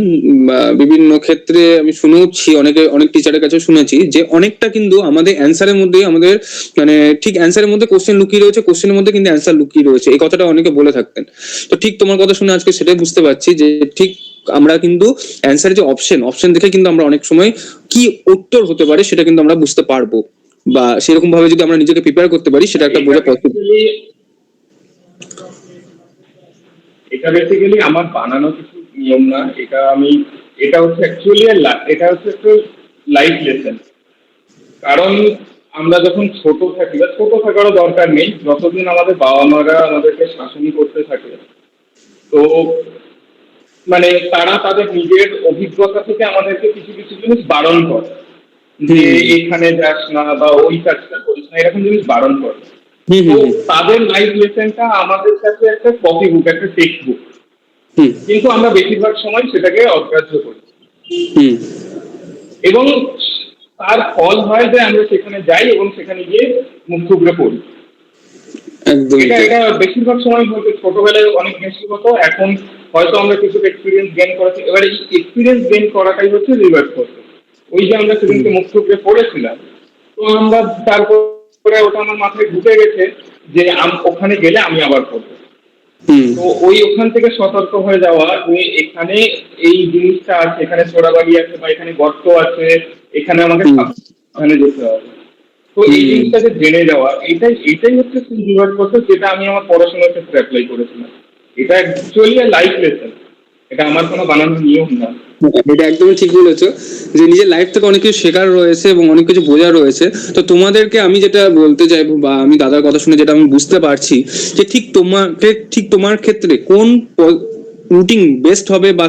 বিভিন্ন ক্ষেত্রে আমি শুনেওছি, অনেক টিচারের কাছে শুনেছি যে অনেকটা কিন্তু আমাদের অ্যান্সারের মধ্যে আমাদের মানে ঠিক অ্যান্সারের মধ্যে কোশ্চেন লুকিয়ে রয়েছে, কোশ্চেনের মধ্যে কিন্তু অ্যান্সার লুকিয়ে রয়েছে, এই কথাটা অনেকে বলে থাকতেন। তো ঠিক তোমার কথা শুনে আজকে সেটাই বুঝতে পারছি যে ঠিক আমরা কিন্তু অ্যান্সারের যে অপশন দেখে কিন্তু আমরা অনেক সময় কি উত্তর হতে পারে সেটা কিন্তু আমরা বুঝতে পারবো, বা সেরকম ভাবে যদি আমরা নিজেকে প্রিপেয়ার করতে পারি সেটা একটা এটা বোঝা পসিবল। বেসিক্যালি এটা বেসিক্যালি আমার বানানো কিছু নিয়ম না, এটা হচ্ছে অ্যাকচুয়ালি এটা হচ্ছে একটা লাইফ লেসন। কারণ আমরা যখন ছোট থাকি বা ছোট থাকারও দরকার নেই, যতদিন আমাদের বাবা মারা আমাদেরকে শাসন করতে থাকে, তো মানে তারা তাদের নিজের অভিজ্ঞতা থেকে আমাদেরকে কিছু কিছু জিনিস বারণ করে যে হুম এখানে যাস না বা ওই কাজটা করিস না, এরকম জিনিস বারণ করে। হুম তো হুম তাদের লাইফ লেসনটা আমাদের কাছে একটা কপি বুক, একটা টেক্সট বুক, হুম কিন্তু আমরা বেশিরভাগ সময় সেটাকে অগ্রাহ্য করি। হুম এবং তার ফল হয় যে আমরা সেখানে যাই এবং সেখানে গিয়ে মুখ থুবড়ে পড়ি। একদমই এটা তাই। এটা বেশিরভাগ সময় হয়তো ছোটবেলায় অনেক বেশি হতো, এখন হয়তো আমরা কিছু এক্সপিরিয়েন্স গেইন করেছি, এবার এই এক্সপিরিয়েন্স গেইন করাটাই হচ্ছে রিভার্স প্রসেস। ওই যে আমরা হুম সেদিনকে মুখ থুবড়ে পড়েছিলাম, তো আমরা তারপরে ওটা আমার মাথায় ঢুকে গেছে যে ওখানে গেলে আমি আবার করবো। হুম তো ওই ওখান থেকে সতর্ক হয়ে যাওয়া যে এখানে এই জিনিসটা আছে, এখানে চোরাবাড়ি আছে বা এখানে গর্ত আছে, এখানে আমাকে হুম সাবধানে যেতে হবে। তো এই হুম জিনিসটাকে জেনে যাওয়া, এটাই এটাই হচ্ছে রিভার্স প্রসেস, যেটা আমি আমার পড়াশোনার ক্ষেত্রে অ্যাপ্লাই করেছিলাম। এটা অ্যাকচুয়ালি লাইফ লেসন, এটা আমার কোনো বানানোর নিয়ম না। এটা একদমই ঠিক বলেছো যে নিজের লাইফ থেকে অনেক কিছু শেখার রয়েছে এবং অনেক কিছু বোঝার রয়েছে। তো তোমাদেরকে আমি যেটা বলতে চাইবো বা আমি দাদার কথা শুনে যেটা আমি বুঝতে পারছি যে ঠিক তোমার ক্ষেত্রে কোন রুটিন বেস্ট হবে বা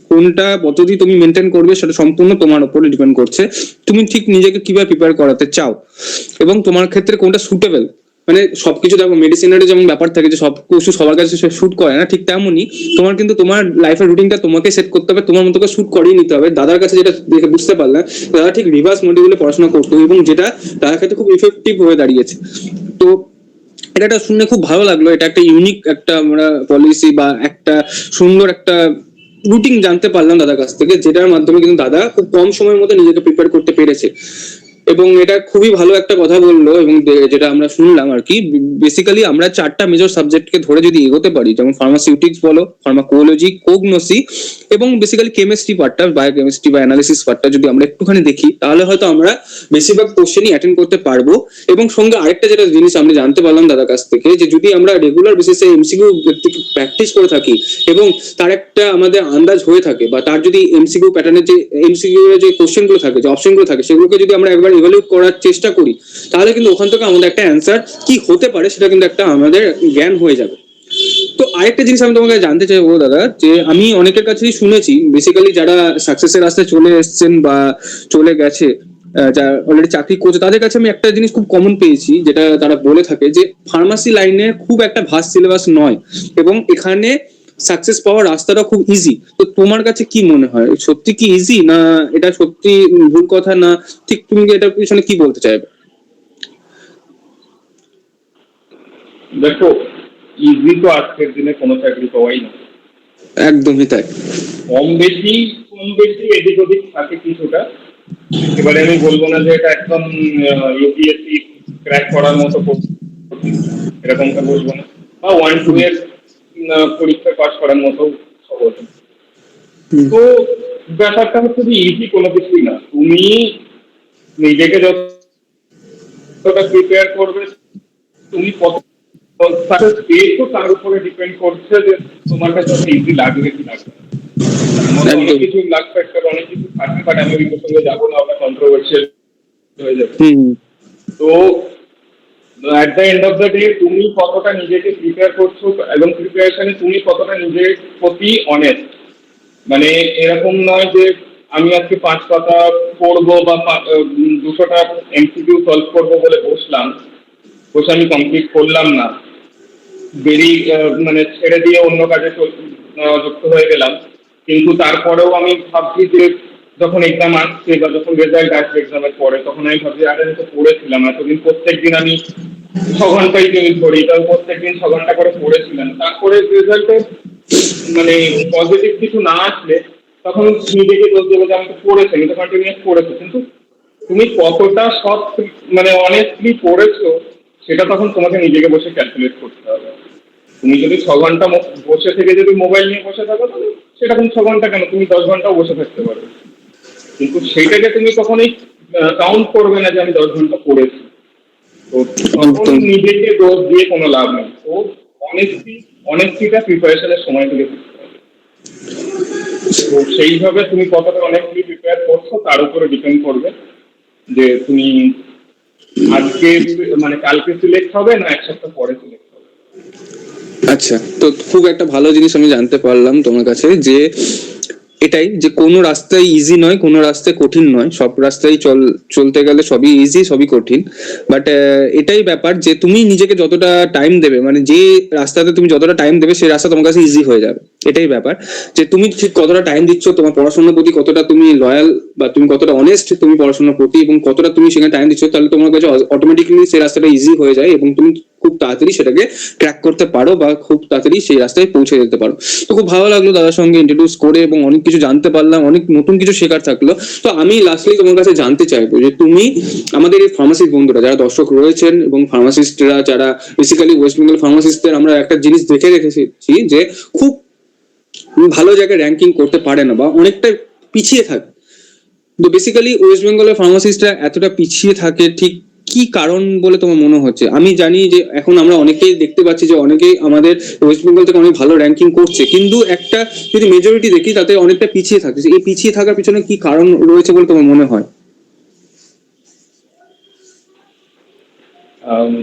কোনটা পদ্ধতি তুমি মেনটেন করবে সেটা সম্পূর্ণ তোমার উপরে ডিপেন্ড করছে। তুমি ঠিক নিজেকে কিভাবে প্রিপেয়ার করাতে চাও এবং তোমার ক্ষেত্রে কোনটা সুটেবল। মানে সবকিছু দেখো, মেডিসিনের যেমন ব্যাপার থাকে যে সব কিছু সবার কাছে শুট করে না, ঠিক তেমনই তোমার কিন্তু তোমার লাইফের রুটিনটা তোমাকে সেট করতে হবে, তোমার মতো করে শুট করিয়ে নিতে হবে। দাদার কাছে যেটা দেখে বুঝতে পারলাম, দাদা ঠিক রিভার্স মডিউলে পড়াশোনা করতো এবং যেটা দাদার ক্ষেত্রে খুব ইফেক্টিভ হয়ে দাঁড়িয়েছে। তো এটা শুনে খুব ভালো লাগলো। এটা একটা ইউনিক একটা আমরা পলিসি বা একটা সুন্দর একটা রুটিন জানতে পারলাম দাদার কাছ থেকে, যেটার মাধ্যমে কিন্তু দাদা খুব কম সময়ের মধ্যে নিজেকে প্রিপেয়ার করতে পেরেছে। এবং এটা খুবই ভালো একটা কথা বললো এবং যেটা আমরা শুনলাম আর কি, বেসিক্যালি আমরা 4টা মেজর সাবজেক্টকে ধরে যদি এগোতে পারি, যেমন ফার্মাসিউটিক্স বলো, ফার্মাকোলজি, কোগনোসি এবং বেসিক্যালি কেমিস্ট্রি পার্টটা, বায়োকেমিস্ট্রি বা অ্যানালিসিস পার্টটা যদি আমরা একটুখানি দেখি, তাহলে হয়তো আমরা বেশিরভাগ কোশ্চেনই অ্যাটেন্ড করতে পারবো। এবং সঙ্গে আরেকটা যেটা জিনিস আমি জানতে পারলাম দাদার কাছ থেকে, যে যদি আমরা রেগুলার বেসিসে এমসিকিউ প্র্যাকটিস করে থাকি এবং তার একটা আমাদের আন্দাজ হয়ে থাকে, বা তার যদি এমসিকিউ প্যাটার্নের যে এমসিকিউ এর যে কোশ্চেনগুলো থাকে, যে অপশনগুলো থাকে, সেগুলোকে যদি আমরা একবার ইভালুয়েট করার চেষ্টা করি, তাহলে কিন্তু ওখান থেকে আমাদের একটা অ্যান্সার কি হতে পারে সেটা কিন্তু একটা আমাদের জ্ঞান হয়ে যাবে। তো আরেকটা জিনিস আমি তোমাকে জানতে চাইবো দাদা, যে আমি অনেকের কাছেই শুনেছি বেসিক্যালি যারা সাকসেসের রাস্তায় চলে এসেছেন বা চলে গেছে, যারা অলরেডি চাকরি করছে, তাদের কাছে আমি একটা জিনিস খুব কমন পেয়েছি, যেটা তারা বলে থাকে যে ফার্মাসি লাইনে খুব একটা ভাস্ট সিলেবাস নয় এবং এখানে সাকসেস পাওয়ার রাস্তাটা খুব ইজি। তো তোমার কাছে কি মনে হয়, সত্যি কি ইজি, না এটা সত্যি ভুল কথা, না ঠিক তুমি এটার পিছনে কি বলতে চাইবে? দেখো, ইজি তো আজকের দিনে কোনো চাকরি পাওয়াই না। একদমই তাই। কম বেশি এদিক ওদিক থাকে কিছুটা। এবারে আমি বলবো না যে এটা একদম ইউপিএসসি ক্র্যাক করার মতো কঠিন, এরকমটা বলবো না, বা 1-2 এর পরীক্ষা পাস করার মতো সহজ। তো ব্যাপারটা হচ্ছে যে ইজি কোনো কিছুই না। তুমি নিজেকে যতটা প্রিপেয়ার করবে, তুমি কত সাকসেস পেয়েছো তার উপরে ডিপেন্ড করছে যে তোমার কাছে ইজি লাগবে কি লাগবে না। তার মধ্যে অনেক কিছু লাক ফ্যাক্টর, অনেক কিছু থাকে, বাট আমি ওই প্রসঙ্গে যাবো না, ওটা কন্ট্রোভার্সিয়াল হয়ে যাবে। তো at the end of the day তুমি কতটা নিজেকে প্রিপেয়ার করছো এবং প্রিপারেশনে তুমি কতটা নিজের প্রতি অনেস্ট। মানে এরকম নয় যে আমি আজকে 5 পাতা পড়বো বা 200টা এমসিকিউ সলভ করবো বলে বসে আমি কমপ্লিট করলাম না, বেরিয়ে মানে ছেড়ে দিয়ে অন্য কাজে যুক্ত হয়ে গেলাম। কিন্তু তারপরেও আমি ভাবছি যে যখন এক্সাম আসছে বা যখন রেজাল্ট আসবে এক্সামের পরে, তখন আমি ভাবছি আরে আমি তো পড়েছিলাম এতদিন, প্রত্যেকদিন আমি 6 ঘন্টাই যদি ধরি, তাহলে প্রত্যেকদিন 6 ঘন্টা করে পড়েছিলাম। তারপরে রেজাল্টে মানে পজিটিভ কিছু না আসলে তখন নিজেকে দোষ দেবো যে আমি তো পড়েছি, আমি তো কন্টিনিউয়াস পড়েছি, কিন্তু তুমি কতটা সব মানে অনেস্টলি পড়েছো সেটা তখন তোমাকে নিজেকে বসে ক্যালকুলেট করতে হবে। তুমি যদি 6 ঘন্টা বসে থেকে যদি মোবাইল নিয়ে বসে থাকো, তাহলে সেটা তুমি 6 ঘন্টা কেন, তুমি 10 ঘন্টাও বসে থাকতে পারো, কিন্তু সেইটাকে তুমি কখনোই কাউন্ট করবে না যে আমি 10 ঘন্টা পড়েছি। তো তখন নিজেকে দোষ দিয়ে কোনো লাভ নেই। তো অনেস্টিটা প্রিপারেশনের সময় থেকে থাকতে হবে। তো সেইভাবে তুমি কতটা অনেস্টলি প্রিপেয়ার করছো তার উপরে ডিপেন্ড করবে যে তুমি আজকে মানে কালকে সিলেক্ট হবে না 1 সপ্তাহ পরে সিলেক্ট হবে। আচ্ছা, তো খুব একটা ভালো জিনিস আমি জানতে পারলাম তোমার কাছে, যে এটাই যে কোনো রাস্তায় ইজি নয়, কোনো রাস্তায় কঠিন নয়, সব রাস্তায় চলতে গেলে সবই ইজি সবই কঠিন। বাট এটাই ব্যাপার যে তুমি নিজেকে যতটা টাইম দেবে, মানে যে রাস্তাতে তুমি যতটা টাইম দেবে সেই রাস্তা তোমার কাছে ইজি হয়ে যাবে। এটাই ব্যাপার যে তুমি ঠিক কতটা টাইম দিচ্ছ, তোমার পড়াশোনার প্রতি কতটা তুমি লয়াল বা তুমি কতটা অনেস্ট তুমি পড়াশোনার প্রতি, এবং কতটা তুমি সেখানে টাইম দিচ্ছ, তাহলে তোমার কাছে অটোমেটিক্যালি সেই রাস্তাটা ইজি হয়ে যায় এবং তুমি খুব তাড়াতাড়ি সেটাকে ক্র্যাক করতে পারো বা খুব তাড়াতাড়ি সেই রাস্তায় পৌঁছে যেতে পারো। তো খুব ভালো লাগলো দাদার সঙ্গে ইন্ট্রোডিউস করে এবং অনেক কিছু জানতে পারলাম, অনেক নতুন কিছু শেখার থাকলো। তো আমি লাস্টলি তোমার কাছে জানতে চাইবো যে তুমি আমাদের এই ফার্মাসিস্ট বন্ধুরা যারা দর্শক রয়েছেন এবং ফার্মাসিস্টরা যারা বেসিক্যালি ওয়েস্ট বেঙ্গল ফার্মাসিস্টদের আমরা একটা জিনিস দেখে রেখেছি যে খুব ভালো জায়গায় র্যাঙ্কিং করতে পারে না বা অনেকটা পিছিয়ে থাকে। তো বেসিক্যালি ওয়েস্ট বেঙ্গলের ফার্মাসিস্টরা এতটা পিছিয়ে থাকে ঠিক কি কারণ বলে তোমার মনে হচ্ছে? আমি জানি যে এখন আমরা অনেকেই দেখতে পাচ্ছি যে অনেকেই আমাদের ওয়েস্ট বেঙ্গল থেকে অনেক ভালো র্যাঙ্কিং করছে, কিন্তু একটা যদি মেজরিটি দেখি তাতে অনেকটা পিছিয়ে থাকছে। এই পিছিয়ে থাকার পিছনে কি কারণ রয়েছে বলে তোমার মনে হয়? আম,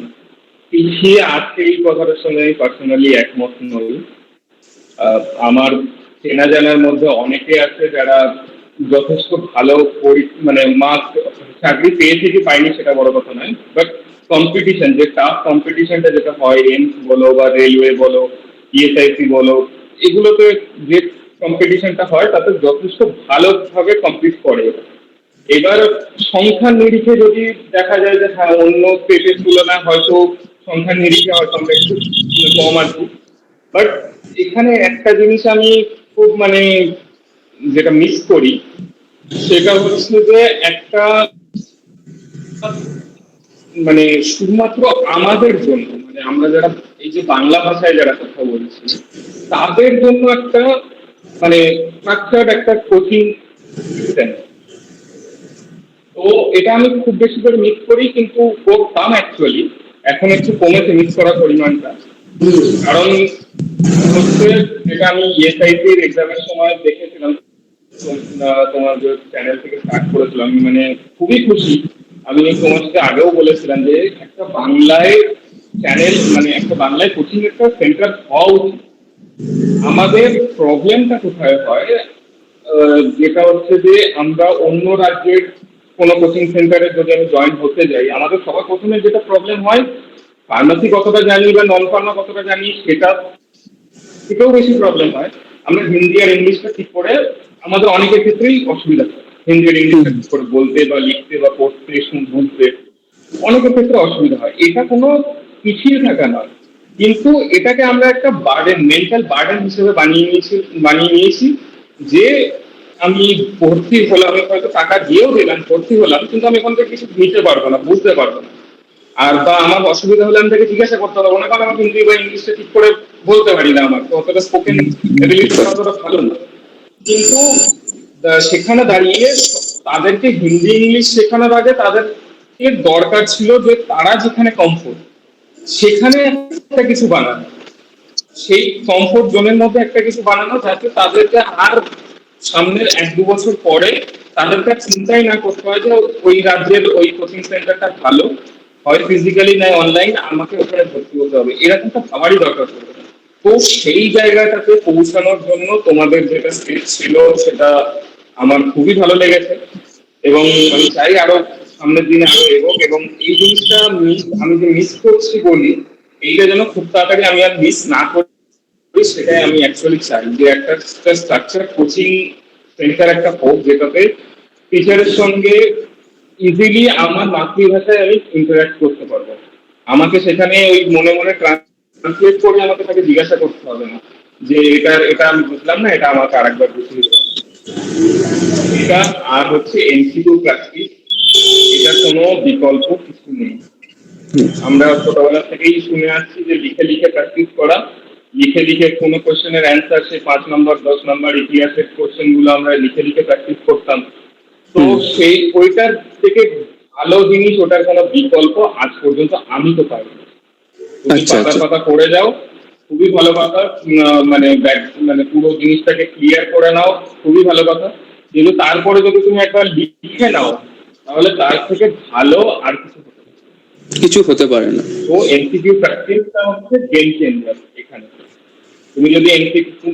পিছিয়ে আছে এই কথাটার সঙ্গে আমি পার্সোনালি একমত নই। আমার চেনা জানার মধ্যে অনেকে আছে যারা যথেষ্ট ভালো মানে মার্কস, চাকরি পেয়েছে কি পায়নি সেটা বড় কথা নয়, বাট কম্পিটিশন, যে টাফ কম্পিটিশনটা যেটা হয়, এমস বলো বা রেলওয়ে বলো, ইএসআইসি বলো, এগুলোতে যে কম্পিটিশনটা হয় তাতে যথেষ্ট ভালোভাবে কমপ্লিট করে। এবার সংখ্যার নিরিখে যদি দেখা যায় যে হ্যাঁ অন্য স্টেটের তুলনায় হয়তো সংখ্যার নিরিখে হয়তো আমরা একটু কম আছি, বাট এখানে একটা জিনিস আমি খুব মানে যেটা মিস করি সেটা হচ্ছে যে একটা মানে শুধুমাত্র আমাদের জন্য, মানে আমরা যারা এই যে বাংলা ভাষায় যারা কথা বলছি তাদের জন্য একটা মানে স্ট্রাকচার্ড একটা কোচিং সিস্টেম, তো এটা আমি খুব বেশি করে মিস করি, কিন্তু করতাম অ্যাকচুয়ালি। এখন একটু কমেছে মিস করার পরিমাণটা। কারণ হচ্ছে যেটা আমি ইএসআইসির এক্সামের সময় দেখেছিলাম, তোমার যে চ্যানেল থেকে স্টার্ট করেছিলাম, আমি মানে খুবই খুশি। আমি তোমার সাথে আগেও বলেছিলাম যে একটা বাংলায় চ্যানেল, মানে একটা বাংলায় কোচিং একটা সেন্টার হওয়া উচিত। আমাদের প্রবলেমটা কোথায় হয়, যেটা হচ্ছে যে আমরা অন্য রাজ্যের কোনো কোচিং সেন্টারে যদি আমি জয়েন হতে যাই, আমাদের সবার প্রথমে যেটা প্রবলেম হয়, ফার্মাসি কতটা জানি বা নন ফার্মা কতটা জানি সেটা থেকেও বেশি প্রবলেম হয় আমরা হিন্দি আর ইংলিশটা ঠিক করে, আমাদের অনেকের ক্ষেত্রেই অসুবিধা হয় হিন্দি আর ইংলিশটা ঠিক করে বলতে বা লিখতে বা পড়তে বুঝতে, অনেকের ক্ষেত্রে অসুবিধা হয়। এটা কোনো পিছিয়ে থাকা নয়, কিন্তু এটাকে আমরা একটা বার্ডেন, মেন্টাল বার্ডেন হিসেবে বানিয়ে নিয়েছি যে আমি ভর্তি হলাম, আমি হয়তো টাকা দিয়েও দিলাম, ভর্তি হলাম, কিন্তু আমি এখান থেকে কিছু নিতে পারবো না, বুঝতে পারবো না। আর বা আমার অসুবিধা হলে আমি তাকে জিজ্ঞাসা করতে পারবো না, কারণ আমি হিন্দি বা ইংলিশটা ঠিক করে বলতে পারি না, আমার তো অতটা স্পোকেন এবিলিটি অতটা ভালো না। কিন্তু সেখানে দাঁড়িয়ে তাদেরকে হিন্দি ইংলিশ শেখানোর আগে তাদেরকে দরকার ছিল যে তারা যেখানে কমফোর্ট সেখানে একটা কিছু বানানো, সেই কমফোর্ট জোনের মধ্যে একটা কিছু বানানো, যাতে তাদেরকে আর সামনের 1-2 বছর পরে তাদেরকে চিন্তাই না করতে হয় যে ওই রাজ্যের ওই কোচিং সেন্টারটা ভালো, হয় ফিজিক্যালি নয় অনলাইন, আমাকে ওখানে ভর্তি হতে হবে, এরকমটা ভাবারই দরকার পড়বে না। তো সেই জায়গাটাতে পৌঁছানোর জন্য তোমাদের যেটা স্টেপ ছিল সেটা আমার খুবই ভালো লেগেছে, এবং আমি চাই আরো সামনের দিনে আরো এগোক, এবং এই জিনিসটা আমি যে মিস করছি বলি, এইটা যেন খুব তাড়াতাড়ি আমি আর মিস না করি, সেটাই আমি অ্যাকচুয়ালি চাই যে একটা স্ট্রাকচার কোচিং সেন্টার একটা হোক, যেটাতে টিচারের সঙ্গে ইজিলি আমার মাতৃভাষায় আমি ইন্টারাক্ট করতে পারবো। আমাকে সেখানে ওই মনে মনে ট্রান্সলেট করে আমাকে তাকে জিজ্ঞাসা করতে হবে না যে এটা আমি বুঝলাম না, এটা আমাকে আরেকবার বুঝিয়ে দেবো। এটা আর হচ্ছে এমসিকিউ প্র্যাকটিস, এটা কোনো বিকল্প কিছু নেই। আমরা ছোটবেলা থেকেই শুনে আসছি যে লিখে লিখে প্র্যাকটিস করা, লিখে লিখে কোনো কোশ্চেনের অ্যান্সার, সে 5 নম্বর 10 নম্বর ইতিহাসের কোশ্চেন গুলো আমরা লিখে লিখে প্র্যাকটিস করতাম। তো সেই ওইটার থেকে ভালো জিনিস, ওটার কোনো বিকল্প আজ পর্যন্ত আমি তো পাইনি। তুমি পাতা পাতা করে যাও, খুবই ভালো কথা, মানে মানে পুরো জিনিসটাকে ক্লিয়ার করে নাও, খুবই ভালো কথা, কিন্তু তারপরে যদি তুমি একবার লিখে নাও তাহলে তার থেকে ভালো আর কিছু হতে পারে না। তো এমসিকিউ প্র্যাকটিসটা হচ্ছে গেম চেঞ্জার এখানে। তুমি যদি এমসিকিউ,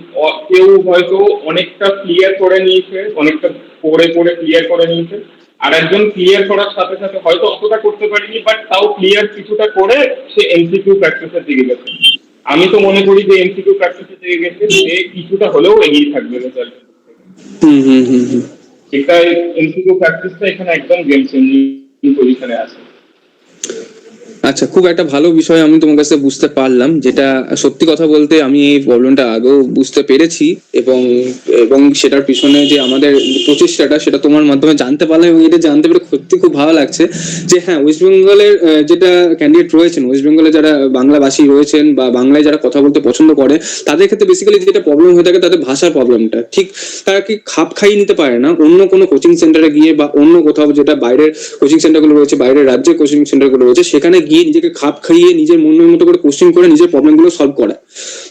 কেউ হয়তো অনেকটা ক্লিয়ার করে নিয়েছে, অনেকটা পড়ে পড়ে ক্লিয়ার করে নিয়েছে, আর একজন ক্লিয়ার করার সাথে সাথে হয়তো অতটা করতে পারিনি, বাট তাও ক্লিয়ার কিছুটা করে সে এমসিকিউ প্র্যাকটিসের দিকে গেছে। আমি তো মনে করি যে এমসিকিউ প্র্যাকটিসের দিকে গেছে সে কিছুটা হলেও এগিয়ে থাকবে রেজাল্ট। এটা এমসিকিউ প্র্যাকটিসটা এখানে একদম গেম চেঞ্জিং পজিশনে আছে। আচ্ছা, খুব একটা ভালো বিষয় আমি তোমার কাছে বুঝতে পারলাম, যেটা সত্যি কথা বলতে আমি এই প্রবলেমটা আগেও বুঝতে পেরেছি, এবং এবং সেটার পিছনে যে আমাদের প্রচেষ্টাটা সেটা তোমার মাধ্যমে জানতে পারলাম, এবং এটা জানতে পেরে সত্যি খুব ভালো লাগছে যে হ্যাঁ, ওয়েস্ট বেঙ্গলের যেটা ক্যান্ডিডেট রয়েছেন, ওয়েস্ট বেঙ্গলে যারা বাংলাভাষী রয়েছেন বা বাংলায় যারা কথা বলতে পছন্দ করে, তাদের ক্ষেত্রে বেসিক্যালি যেটা প্রবলেম হয়ে থাকে তাদের ভাষার প্রবলেমটা ঠিক তারা কি খাপ খাইয়ে নিতে পারে না অন্য কোনো কোচিং সেন্টারে গিয়ে, বা অন্য কোথাও যেটা বাইরের কোচিং সেন্টারগুলো রয়েছে, বাইরের রাজ্যের কোচিং সেন্টারগুলো রয়েছে, সেখানে গিয়ে নিজেকে খাপ খাইয়ে নিজের মনের মতো করে কোচিং করে নিজের প্রবলেমগুলো সলভ করা।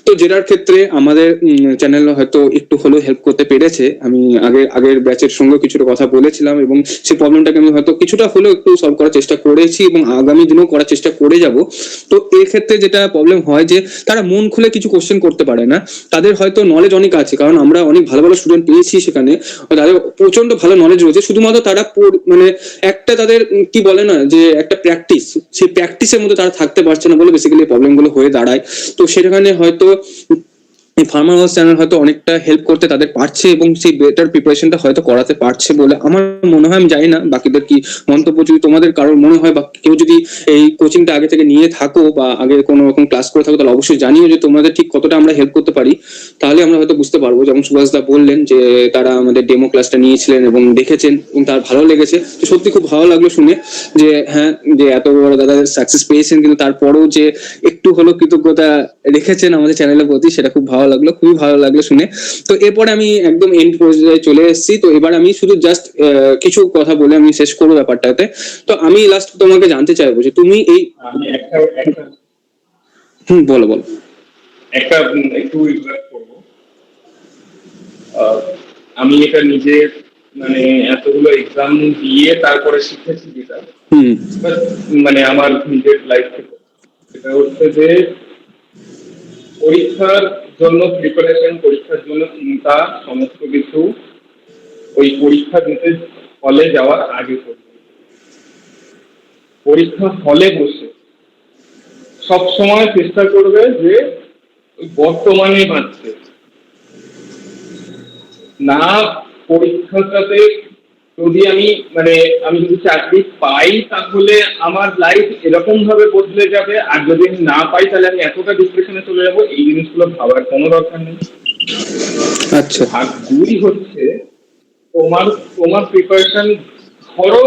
তো যেটার ক্ষেত্রে আমাদের চ্যানেল হয়তো একটু হলেও হেল্প করতে পেরেছে। আমি আগের ব্যাচের সঙ্গে কিছুটা কথা বলেছিলাম, এবং সেই প্রবলেমটাকে আমি হয়তো কিছুটা হলেও একটু সলভ করার চেষ্টা করেছি, এবং আগামী দিনেও করার চেষ্টা করে যাব। তো এর ক্ষেত্রে যেটা প্রবলেম হয় যে তারা মন খুলে কিছু কোশ্চেন করতে পারে না। তাদের হয়তো নলেজ অনেক আছে, কারণ আমরা অনেক ভালো ভালো স্টুডেন্ট পেয়েছি সেখানে, তাদের প্রচন্ড ভালো নলেজ রয়েছে, শুধুমাত্র তারা মানে একটা তাদের কি বলে না যে একটা প্র্যাকটিস, সেই প্র্যাকটিসের মধ্যে তারা থাকতে পারছে না বলে বেসিক্যালি প্রবলেম গুলো হয়ে দাঁড়ায়। তো সেখানে হয়তো ফার্মার হাউস চ্যানেল হয়তো অনেকটা হেল্প করতে তাদের পারছে, এবং সেই বেটার প্রিপারেশনটা হয়তো করাতে পারছে বলে আমার মনে হয়। আমি জানি না বাকিদের কি মন্তব্য, যদি তোমাদের কারোর মনে হয় বা কেউ যদি এই কোচিংটা আগে থেকে নিয়ে থাকো বা আগে কোনো রকম ক্লাস করে থাকো, তাহলে অবশ্যই জানিও যে তোমাদের ঠিক কতটা আমরা হেল্প করতে পারি। তাহলে আমরা হয়তো বুঝতে পারবো। যেমন সুভাষ দা বললেন যে তারা আমাদের ডেমো ক্লাসটা নিয়েছিলেন এবং দেখেছেন এবং তার ভালো লেগেছে, তো সত্যি খুব ভালো লাগলো শুনে যে হ্যাঁ, যে এত বড় দাদা সাকসেস পেয়েছেন, কিন্তু তারপরেও যে একটু হলেও কৃতজ্ঞতা রেখেছেন আমাদের চ্যানেলের প্রতি, সেটা খুব ভালো লাগলো, খুবই ভালো লাগলো শুনে। তো এরপরে আমি একদম এন্ড পর্যায়ে চলে এসেছি। তো এবার আমি শুধু জাস্ট কিছু কথা বলে আমি শেষ করবো ব্যাপারটাতে। তো আমি লাস্ট তোমাকে জানতে চাইবো যে তুমি এই আমি একটা একটা বলো বলো। একটা একটু ইন্টারাপ্ট করবো। আহ, আমি এটা নিজে মানে এতগুলো এক্সাম দিয়ে তারপরে শিখেছি যেটা, হুম। but মানে আমার নিজের লাইফ থেকে এটা হচ্ছে যে পরীক্ষার জন্য প্রিপারেশন, পরীক্ষার জন্য চিন্তা, সমস্ত কিছু ওই পরীক্ষা দিতে হলে যাওয়ার আগে করবে। পরীক্ষা হলে বসে সব সময় চেষ্টা করবে যে ওই বর্তমানে বাঁচতে, না পরীক্ষাটাতে যদি মানে আমি যদি চাকরি পাই তাহলে আমার লাইফ এরকম ভাবে বদলে যাবে, আর যদি আমি না পাই তাহলে আমি এতটা ডিপ্রেশনে চলে যাবো, এই জিনিসগুলো ভাবার কোনো দরকার নেই। আচ্ছা। ভাগ দুই হচ্ছে তোমার তোমার প্রিপারেশন। ধরো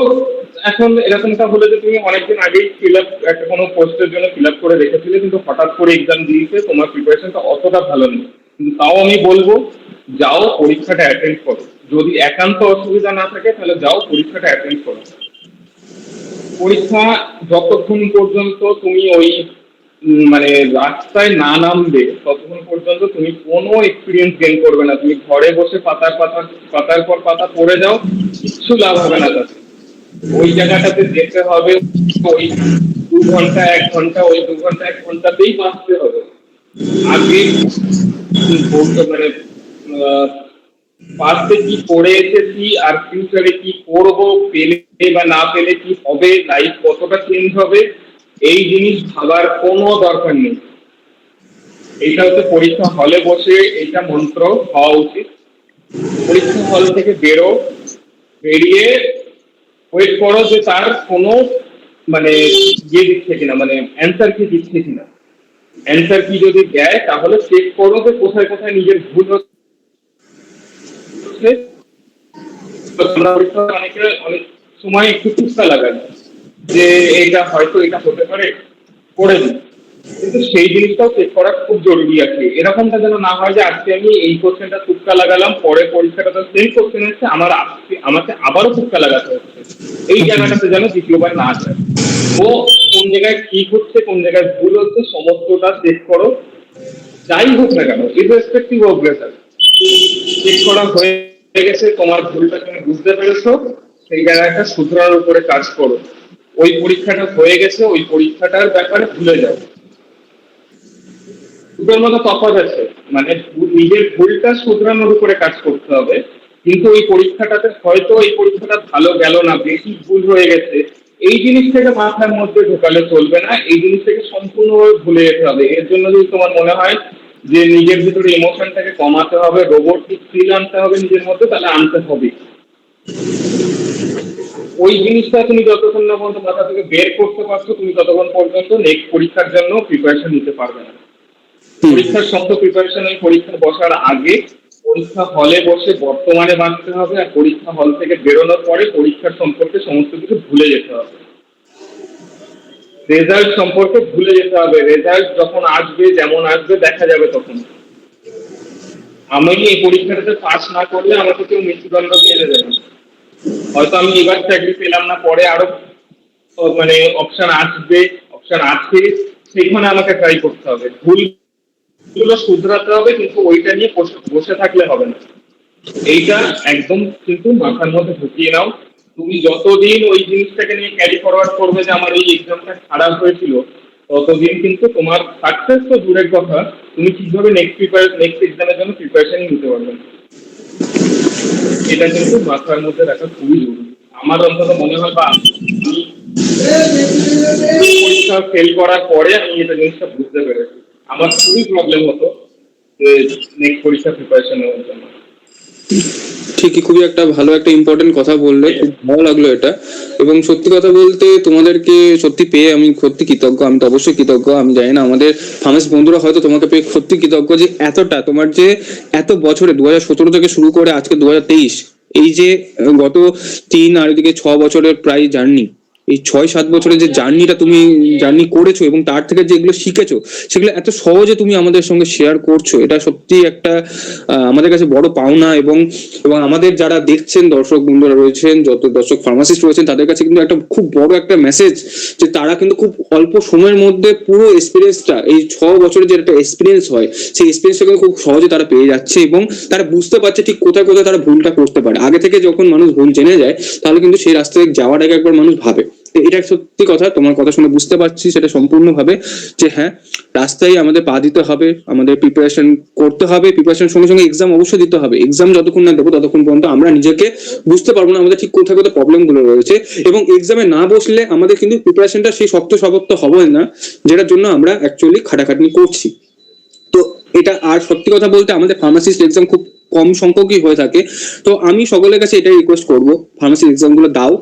এখন এরকমটা হলো যে তুমি অনেকদিন আগেই ফিল আপ একটা কোনো পোস্টের জন্য ফিল আপ করে রেখেছিলে, কিন্তু হঠাৎ করে এক্সাম দিয়েছে, তোমার প্রিপারেশনটা অতটা ভালো নেই, কিন্তু তাও আমি বলবো যাও পরীক্ষাটা অ্যাটেন্ড করো। যদি একান্ত অসুবিধা না থাকে তাহলে যাও পরীক্ষাটা অ্যাটেন্ড করো। পরীক্ষা যতক্ষণ পর্যন্ত তুমি ওই মানে রাস্তায় না নামবে ততক্ষণ পর্যন্ত তুমি কোনো এক্সপিরিয়েন্স গেইন করবে না। তুমি ঘরে বসে পাতার পর পাতা পড়ে যাও, কিচ্ছু লাভ হবে না তাতে। ওই জায়গাটাতে যেতে হবে, ওই 2 ঘন্টা 1 ঘন্টা, ওই 2 ঘন্টা 1 ঘন্টাতেই বাঁচতে হবে। আগে মানে পাস্টে কি পড়ে এসেছি আর ফিউচারে কি করব, পেলে বা না পেলে কি হবে, লাইফ কতটা চেঞ্জ হবে, এই জিনিস ভাবার কোনো দরকার নেই। এইটা হচ্ছে পরীক্ষা হলে বসে এইটা মন্ত্র হওয়া উচিত। পরীক্ষা হল থেকে বেরিয়ে ওয়েট করো যে তার কোনো মানে ইয়ে দিচ্ছে কিনা, মানে অ্যান্সার কি দিচ্ছে কিনা। অ্যান্সার কি যদি দেয় তাহলে চেক করো যে কোথায় কোথায় নিজের ভুল হচ্ছে। আমরা অনেকে অনেক সময় একটু টুকটা লাগাই যে এটা হয়তো এটা হতে পারে, করে দিই, কিন্তু সেই জিনিসটাও চেক করা খুব জরুরি আছে। এরকমটা যেন না হয় যে আজকে আমি এই কোশ্চেনটা টুকটা লাগালাম, পরে পরীক্ষাটা সেম কোশ্চেন এসছে, আমাকে আবারও টুকটা লাগাতে হচ্ছে। এই জায়গাটাতে যেন দ্বিতীয়বার না যায়। ও কোন জায়গায় ঠিক হচ্ছে কোন জায়গায় ভুল হচ্ছে সমস্তটা চেক করো, যাই হোক না কেন, ইররেসপেক্টিভ অফ রেজাল্ট। চেক করা হয়ে গেছে, তোমার ভুলটা তুমি বুঝতে পেরেছো, সেই জায়গাটা শুধরানোর উপরে কাজ করো। ওই পরীক্ষাটা হয়ে গেছে, ওই পরীক্ষাটার ব্যাপারে ভুলে যাও। দুটোর মধ্যে তফাৎ আছে, মানে নিজের ভুলটা শুধরানোর উপরে কাজ করতে হবে, কিন্তু ওই পরীক্ষাটাতে হয়তো এই পরীক্ষাটা ভালো গেল না, বেশি ভুল হয়ে গেছে, এই জিনিসটাকে মাথার মধ্যে ঢোকালে চলবে না। এই জিনিসটাকে সম্পূর্ণভাবে ভুলে যেতে হবে। এর জন্য যদি তোমার মনে হয় যে নিজের ভিতরে ইমোশনটাকে কমাতে হবে, রোবটিক ফিল আনতে হবে নিজের মধ্যে, তাহলে আনতে হবে। ওই জিনিসটা তুমি যতক্ষণ না পর্যন্ত মাথা থেকে বের করতে পারছো, তুমি ততক্ষণ পর্যন্ত নেক্সট পরীক্ষার জন্য প্রিপারেশন নিতে পারবে না। পরীক্ষার শক্ত প্রিপারেশন ওই পরীক্ষা বসার আগে পরীক্ষা হলে বসে বর্তমানে বাঁচতে হবে, আর পরীক্ষা হল থেকে বেরোনোর পরে পরীক্ষার সম্পর্কে সমস্ত কিছু ভুলে যেতে হবে, রেজাল্ট সম্পর্কে ভুলে যেতে হবে। রেজাল্ট যখন আসবে, যেমন আসবে দেখা যাবে তখন। আমি এই পরীক্ষাটাতে পাস না করলে আমাকে কেউ মৃত্যুদণ্ড দিয়ে দেবে না। হয়তো আমি এবার চাকরি পেলাম না, পরে আরো মানে অপশন আসবে, অপশন আছে, সেখানে আমাকে ট্রাই করতে হবে। ভুলগুলো শুধরাতে হবে, কিন্তু ওইটা নিয়ে বসে থাকলে হবে না। এইটা একদম কিন্তু মাথার মধ্যে ঢুকিয়ে নাও। তুমি যতদিন ওই জিনিসটাকে নিয়ে ক্যারি ফরওয়ার্ড করবে যে আমার এই এক্সামটা খারাপ হয়েছিল, ততদিন কিন্তু তোমার সাকসেস তো দূরের কথা, তুমি ঠিকভাবে নেক্সট এক্সামের জন্য প্রিপারেশনই নিতে পারবে না। এটা কিন্তু মাথার মধ্যে রাখা খুবই জরুরি। আমার অন্তত মনে হয়, বা আমি পরীক্ষা ফেল করার পরে আমি এটা জিনিসটা বুঝতে পেরেছি। আমার খুবই প্রবলেম হতো যে নেক্সট পরীক্ষা প্রিপারেশন নেওয়ার জন্য। ঠিকই, খুবই একটা ভালো একটা ইম্পর্টেন্ট কথা বললে, খুব ভালো লাগলো এটা। এবং সত্যি কথা বলতে তোমাদেরকে সত্যি পেয়ে আমি সত্যি কৃতজ্ঞ। আমি তো অবশ্যই কৃতজ্ঞ। আমি জানি না আমাদের ফার্মাসি বন্ধুরা হয়তো তোমাকে পেয়ে সত্যি কৃতজ্ঞ যে এতটা তোমার যে এত বছরে 2017 থেকে শুরু করে আজকে 2023, এই যে গত 3 আর এদিকে 6 বছরের প্রায় জার্নি, এই 6-7 বছরের যে জার্নি করেছো এবং তার থেকে যেগুলো শিখেছো সেগুলো এত সহজে তুমি আমাদের সঙ্গে শেয়ার করছো, এটা সত্যি একটা আমাদের কাছে বড় পাওনা। এবং এবং আমাদের যারা দেখছেন দর্শক বন্ধুরা রয়েছেন, যত দর্শক ফার্মাসিস্ট রয়েছেন, তাদের কাছে কিন্তু একটা খুব বড় একটা মেসেজ যে তারা কিন্তু খুব অল্প সময়ের মধ্যে পুরো এক্সপিরিয়েন্সটা, এই 6 বছরের যে একটা এক্সপিরিয়েন্স হয়, সেই এক্সপিরিয়েন্সটা কিন্তু খুব সহজে তারা পেয়ে যাচ্ছে এবং তারা বুঝতে পারছে ঠিক কোথায় কোথায় তারা ভুলটা করতে পারে। আগে থেকে যখন মানুষ ভুল জেনে যায়, তাহলে কিন্তু সেই রাস্তায় যাওয়ার আগে একবার মানুষ ভাবে। এটা সত্যি কথা, তোমার কথা শুনে বুঝতে পারছি সেটা সম্পূর্ণভাবে যে হ্যাঁ, রাস্তায় আমাদের পা দিতে হবে, আমাদের প্রিপারেশন করতে হবে, প্রিপারেশন সঙ্গে সঙ্গে এক্সাম অবশ্যই দিতে হবে। এক্সাম যতক্ষণ না দেবো ততক্ষণ পর্যন্ত আমরা নিজেকে বুঝতে পারবো না আমাদের ঠিক কোথায় কোথায় প্রবলেম গুলো রয়েছে, এবং এক্সামে না বসলে আমাদের কিন্তু প্রিপারেশনটা সেই শক্ত হবে না, যেটার জন্য আমরা অ্যাকচুয়ালি খাটাখাটনি করছি। তো এটা, আর সত্যি কথা বলতে আমাদের ফার্মাসিস্ট এক্সাম খুব কম সংখ্যকই হয়ে থাকে। তো আমি সকলের কাছে এটাই রিকোয়েস্ট করবো, ফার্মাসি এক্সাম গুলো দাও।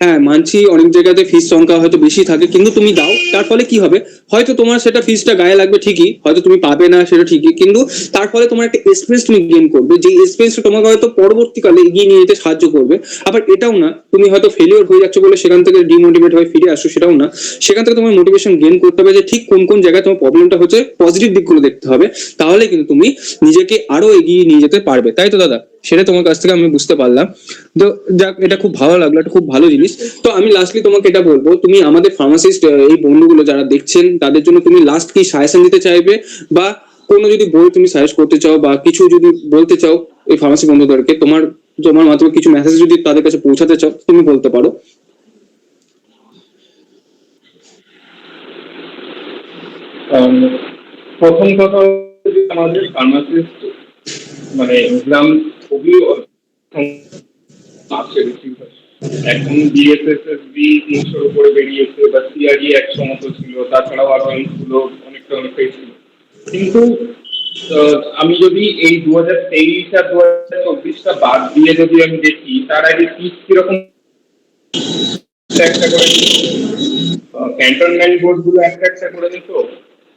হ্যাঁ মানছি অনেক জায়গাতে ফিস সংখ্যা হয়তো বেশি থাকে, কিন্তু তুমি দাও। তার ফলে কি হবে, হয়তো তোমার সেটা ফিসটা গায়ে লাগবে ঠিকই, হয়তো তুমি পাবে না সেটা ঠিকই, কিন্তু তার ফলে তোমার একটা এক্সপিরিয়েন্স তুমি গেইন করবে, যে এক্সপিরিয়েন্সটা তোমাকে হয়তো পরবর্তীকালে এগিয়ে নিয়ে যেতে সাহায্য করবে। আবার এটাও না তুমি হয়তো ফেলিওর হয়ে যাচ্ছ বলে সেখান থেকে ডিমোটিভেট হয়ে ফিরে আসছো, সেটাও না। সেখান থেকে তোমার মোটিভেশন গেইন করতে হবে যে ঠিক কোন কোন জায়গায় তোমার প্রবলেমটা হচ্ছে, পজিটিভ দিকগুলো দেখতে হবে, তাহলে কিন্তু তুমি নিজেকে আরো এগিয়ে নিয়ে যেতে পারবে। তাই তো দাদা? সেটা তোমার কাছ থেকে আমি বুঝতে পারলাম। তো যাক, এটা খুব ভালো লাগলো, এটা খুব ভালো জিনিস। তো আমি লাস্টলি তোমাকে এটা বলবো, তুমি আমাদের ফার্মাসিস্ট এই বন্ধুগুলো যারা দেখছেন তাদের জন্য তুমি লাস্ট কি সাজেশন দিতে চাইবে, বা কোনো যদি বই তুমি সাজেস্ট করতে চাও, বা কিছু যদি বলতে চাও এই ফার্মাসি বন্ধুদেরকে, তোমার তোমার মাধ্যমে কিছু মেসেজ যদি তাদের কাছে পৌঁছাতে চাও, তুমি বলতে পারো। প্রথম কথা হচ্ছে যে আমাদের ফার্মাসিস্ট মানে এক্সাম খুবই আছে বেশিরভাগ। এখন বিএসএসএসবি 300-র উপরে বেরিয়েছে, বা সিআরই 100 মতো ছিল, তাছাড়াও আরো গুলো অনেকটাই ছিল। কিন্তু আমি যদি এই 2023 আর 2024টা বাদ দিয়ে যদি আমি দেখি, তার আগে কিরকম একটা করে ক্যান্টনমেন্ট বোর্ড গুলো একটা একটা করে নিত।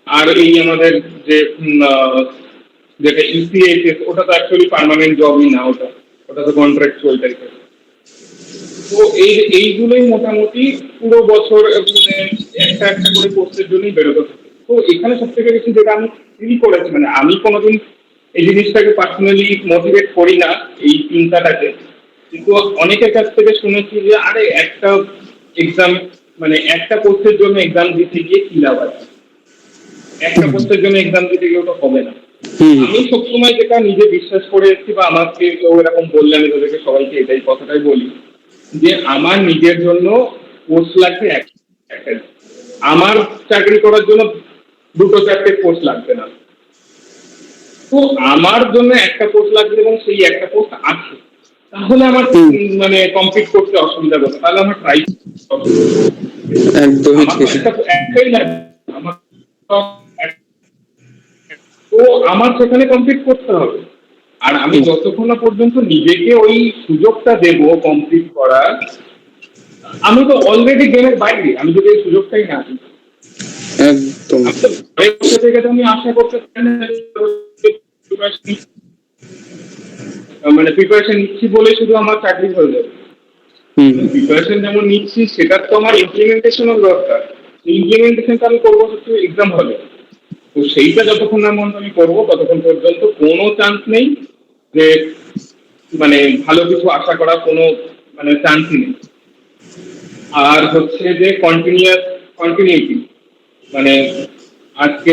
আর এই আমাদের যে যেটা ইউসিএইচএস, ওটা তো অ্যাকচুয়ালি পার্মানেন্ট জবই না, ওটা ওটা তো কন্ট্রাকচুয়াল টাইপের। তো এইগুলোই মোটামুটি পুরো বছর মানে একটা একটা করে পোস্টের জন্যই বেরোতে থাকে। তো এখানে সব থেকে বেশি যেটা আমি ফিল করেছি, মানে আমি কোনোদিন এই জিনিসটাকে পার্সোনালি মোটিভেট করি না এই চিন্তাটাকে, কিন্তু অনেকের কাছ থেকে শুনেছি যে আরে একটা এক্সাম মানে একটা পোস্টের জন্য এক্সাম দিতে গিয়ে কি লাভ আছে, একটা পোস্টের জন্য এক্সাম দিতে গিয়ে ওটা হবে না। আমি সবসময় যেটা নিজে বিশ্বাস করে এসেছি, বা আমাকে কেউ এরকম বললে আমি তাদেরকে সবাইকে এটাই কথাটাই বলি, যে আমার নিজের জন্য পোস্ট লাগবে একটা, আমার চাকরি করার জন্য 2-4টে পোস্ট লাগবে না। তো আমার জন্য একটা পোস্ট লাগবে, এবং সেই একটা পোস্ট আছে, তাহলে আমার মানে কমপ্লিট করতে অসুবিধা হবে, তাহলে আমার ট্রাই একদমই ঠিক। একটাই লাগবে আমার, তো আমার সেখানে কমপ্লিট করতে হবে। আর আমি যতক্ষণ না পর্যন্ত নিজেকে ওই সুযোগটা দেব কমপ্লিট করার, আমি তো অলরেডি গেমের বাইরে, আমি যদি এই সুযোগটাই না দিই, একদম। আমি তো ঘরে বসে থেকে তো আমি আশা করতে পারি না যে মানে প্রিপারেশন নিচ্ছি বলে শুধু আমার চাকরি হয়ে যাবে। হুম। প্রিপারেশন যেমন নিচ্ছি সেটার তো আমার ইমপ্লিমেন্টেশনও দরকার। ইমপ্লিমেন্টেশনটা আমি করবো হচ্ছে এক্সাম হলে। তো সেইটা যতক্ষণ না মনে আমি করবো ততক্ষণ পর্যন্ত কোনো চান্স নেই যে মানে ভালো কিছু আশা করার কোনো মানে চান্সই নেই। আর হচ্ছে যে কন্টিনিউটি, মানে আজকে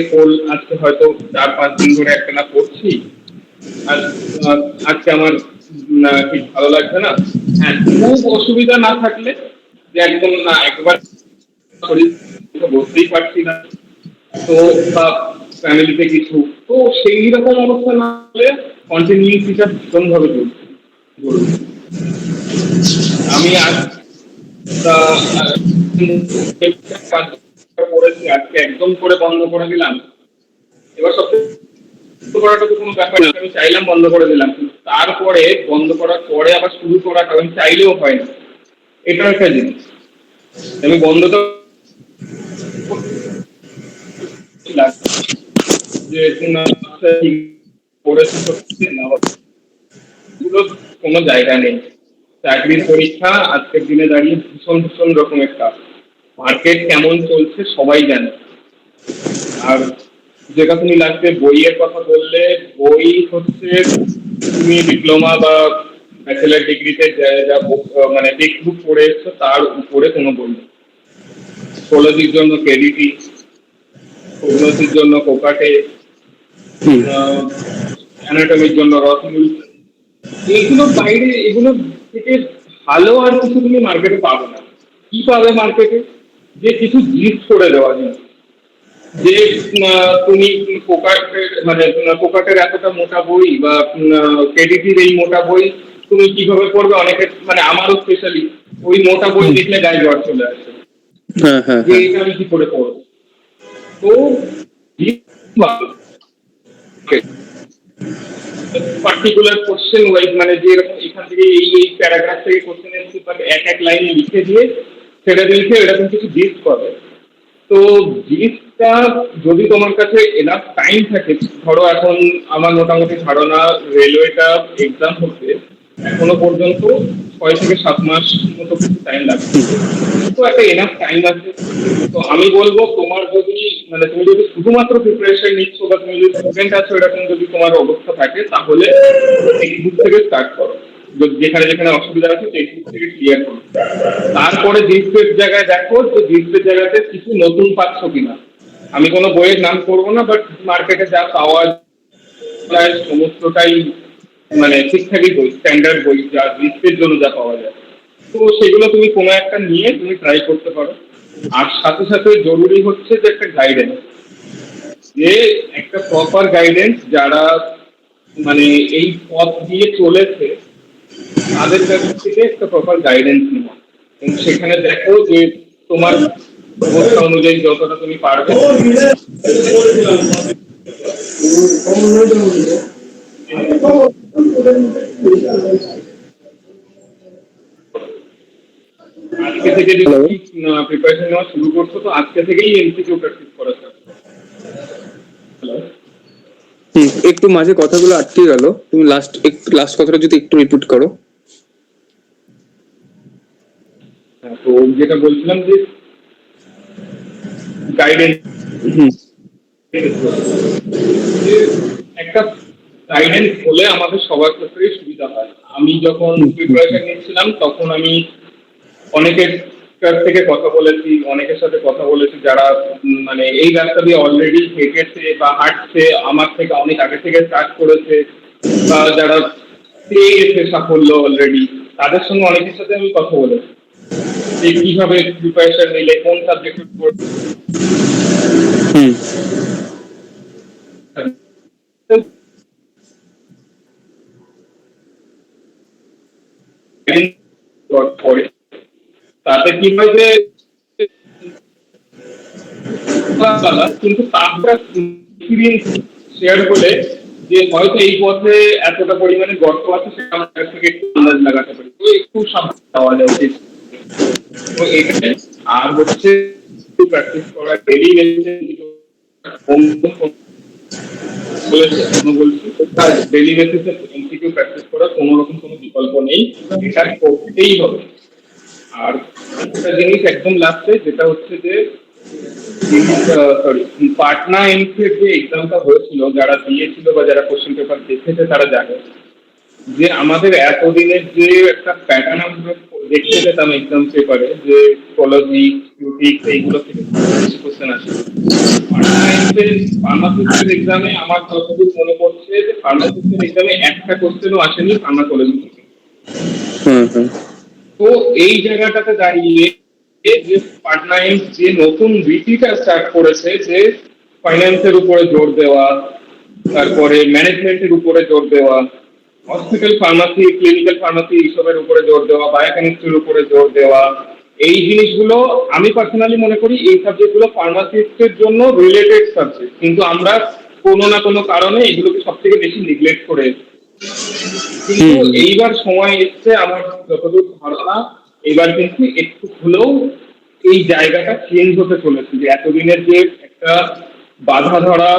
হয়তো 4-5 দিন ধরে একটা না পড়ছি, আর আজকে আমার ঠিক ভালো লাগছে না। হ্যাঁ, খুব অসুবিধা না থাকলে যে একদম না একবার শরীর বসতেই পারছি না, তো বা ফ্যামিলিতে কিছু, তো সেই রকম অবস্থা না হলে কন্টিনিউটিটা ভীষণভাবে জরুরি। আমি আজ পড়েছি, আজকে একদম করে বন্ধ করে দিলাম। এবার সবচেয়ে করাটা তো কোনো ব্যাপার না, আমি চাইলাম বন্ধ করে দিলাম, কিন্তু তারপরে বন্ধ করার পরে আবার শুরু করাটা আমি চাইলেও হয় না। এটা একটা জিনিস আমি বন্ধ তো যে পড়েছি সত্যি না, এগুলো কোনো জায়গা নেই। চাকরির পরীক্ষা আজকের দিনে দাঁড়িয়ে ভীষণ ভীষণ রকমের টাফ। মার্কেট কেমন চলছে সবাই জানে। আর যেটা তুমি লাস্টে বইয়ের কথা বললে, বই হচ্ছে তুমি ডিপ্লোমা বা ব্যাচেলার ডিগ্রিতে যা মানে টেক্সট বুক পড়ে এসছো তার উপরে কোনো বই নেই। সোলজির জন্য কেডিটি, প্রগনোসির জন্য কোকাটে, হুম। অ্যানাটমির জন্য রথমিল, এইগুলোর বাইরে এগুলো থেকে ভালো আর কিছু তুমি মার্কেটে পাবে না। কি পাবে মার্কেটে? যে কিছু জিনিস করে দেওয়া যায়, যে তুমি কোকাটের মানে কোকাটের এতটা মোটা বই বা কেডিটির এই মোটা বই তুমি কিভাবে পড়বে, অনেকে মানে আমারও স্পেশালি ওই মোটা বই দেখলে গায়ে জ্বর চলে আসে হ্যাঁ, হ্যাঁ, যে হ্যাঁ। এটা আমি কি করে পড়বো। তো পার্টিকুলার কোশ্চেন ওয়াইজ, মানে যে এরকম এখান থেকে এই প্যারাগ্রাফ থেকে কোশ্চেন এসেছে তাকে এক এক লাইনে লিখে দিয়ে সেটা লিখে এরকম কিছু জিস্ট করবে। তো জিনিসটা যদি তোমার কাছে এনাফ টাইম থাকে, ধরো এখন আমার মোটামুটি ধারণা রেলওয়েটা এক্সাম হতে এখনো পর্যন্ত 6 থেকে 7 মাস মতো কিছু টাইম লাগবে। তো একটা এনাফ টাইম আছে। তো আমি বলবো তোমার যদি মানে তুমি যদি শুধুমাত্র প্রিপারেশন নিচ্ছ বা তুমি যদি স্টুডেন্ট আছো এরকম যদি তোমার অবস্থা থাকে তাহলে টেক্সট থেকে স্টার্ট করো। যেখানে যেখানে অসুবিধা আছে টেক্সট থেকে ক্লিয়ার করো। তারপরে জিনিসের জায়গায় দেখো যে জিনিসের জায়গাতে কিছু নতুন পাচ্ছ কিনা। আমি কোনো বইয়ের নাম করবো না, বাট মার্কেটে যা পাওয়া যায় সমস্তটাই মানে ঠিকঠাকই বই, স্ট্যান্ডার্ড বই যা জিনিসের জন্য যা পাওয়া যায়। তো সেগুলো তুমি কোনো একটা নিয়ে তুমি ট্রাই করতে পারো। আর সাথে সাথে জরুরি হচ্ছে যে একটা গাইডেন্স, যে একটা প্রপার গাইডেন্স যারা মানে এই পথ দিয়ে চলেছে তাদের কাছ থেকে একটা প্রপার গাইডেন্স নেওয়া, এবং সেখানে দেখো যে তোমার অবস্থা অনুযায়ী যতটা তুমি পারবে। আজকে থেকে যদি হ্যালো। তুমি প্রিপারেশন নেওয়া শুরু করছো তো আজকে থেকেই এমসিকিউ প্র্যাকটিস করা স্টার্ট। হ্যালো। হুম, একটু মাঝে কথাগুলো আটকে গেল, তুমি লাস্ট কথাটা যদি একটু রিপিট করো। হ্যাঁ, তো যেটা বলছিলাম যে গাইডেন্স, হুম। যে একটা গাইডেন্স হলে আমাদের সবার ক্ষেত্রেই সুবিধা হয়। আমি যখন প্রিপারেশন নিচ্ছিলাম তখন আমি অনেকের কাছ থেকে কথা বলেছি, অনেকের সাথে কথা বলেছি যারা মানে এই রাস্তা দিয়ে অলরেডি হেঁটেছে বা হাঁটছে, আমার থেকে অনেক আগে থেকে স্টার্ট করেছে, বা যারা পেয়ে গেছে সাফল্য অলরেডি, তাদের সঙ্গে অনেকের সাথে আমি কথা বলেছি যে কিভাবে প্রিপারেশন নিলে কোন সাবজেক্টের উপর হুম। পড়ে। তাতে কি হয় যে কিন্তু তারপরে এক্সপিরিয়েন্স শেয়ার করলে যে হয়তো এই পথে এতটা পরিমাণে গর্ত আছে সেটা আমার কাছ থেকে একটু আন্দাজ লাগাতে পারি, তো একটু সাবধান পাওয়া যায় উচিত। তো এটাই। আর হচ্ছে প্র্যাকটিস করা ডেলি ডেলি বেসিসে এমসিকিউ প্র্যাকটিস করা কোনো রকম কোনো বিকল্প নেই, এটা করতেই হবে। আর একটা জিনিস একদম লাস্টে যেটা হচ্ছে যে সরি, পাটনা এমস এর যে এক্সামটা হয়েছিল, যারা দিয়েছিল বা যারা কোশ্চেন পেপার দেখেছে তারা জানে যে আমাদের এতদিনের যে একটা প্যাটার্ন আমরা দেখতে পেতাম এক্সাম পেপারে, যে ইকোলজি, কিউটিক্স এইগুলো থেকে কোশ্চেন আসে। ফার্মাসিস্টের এক্সামে আমার যতদূর মনে পড়ছে যে ফার্মাসিস্টের এক্সামে একটা কোশ্চেনও আসেনি ফার্মাকোলজি থেকে। তো এই জায়গাটাতে দাঁড়িয়ে যে পাটনা এমস যে নতুন রীতিটা স্টার্ট করেছে, যে ফাইন্যান্সের উপরে জোর দেওয়া, তারপরে ম্যানেজমেন্টের উপরে জোর দেওয়া, হসপিটাল ফার্মাসি, ক্লিনিক্যাল ফার্মাসি এইসবের উপরে জোর দেওয়া, বায়োকেমিস্ট্রির উপরে জোর দেওয়া, এই জিনিসগুলো আমি পার্সোনালি মনে করি এই সাবজেক্টগুলো ফার্মাসিস্টের জন্য রিলেটেড সাবজেক্ট, কিন্তু আমরা কোনো না কোনো কারণে এগুলোকে সব থেকে বেশি নেগলেক্ট করে এসেছি। কিন্তু এইবার সময় এসছে, আমার যতদূর ধারণা এবার কিন্তু একটু হলেও এই জায়গাটা চেঞ্জ হতে চলেছে, যে এতদিনের যে একটা বাধা ধরা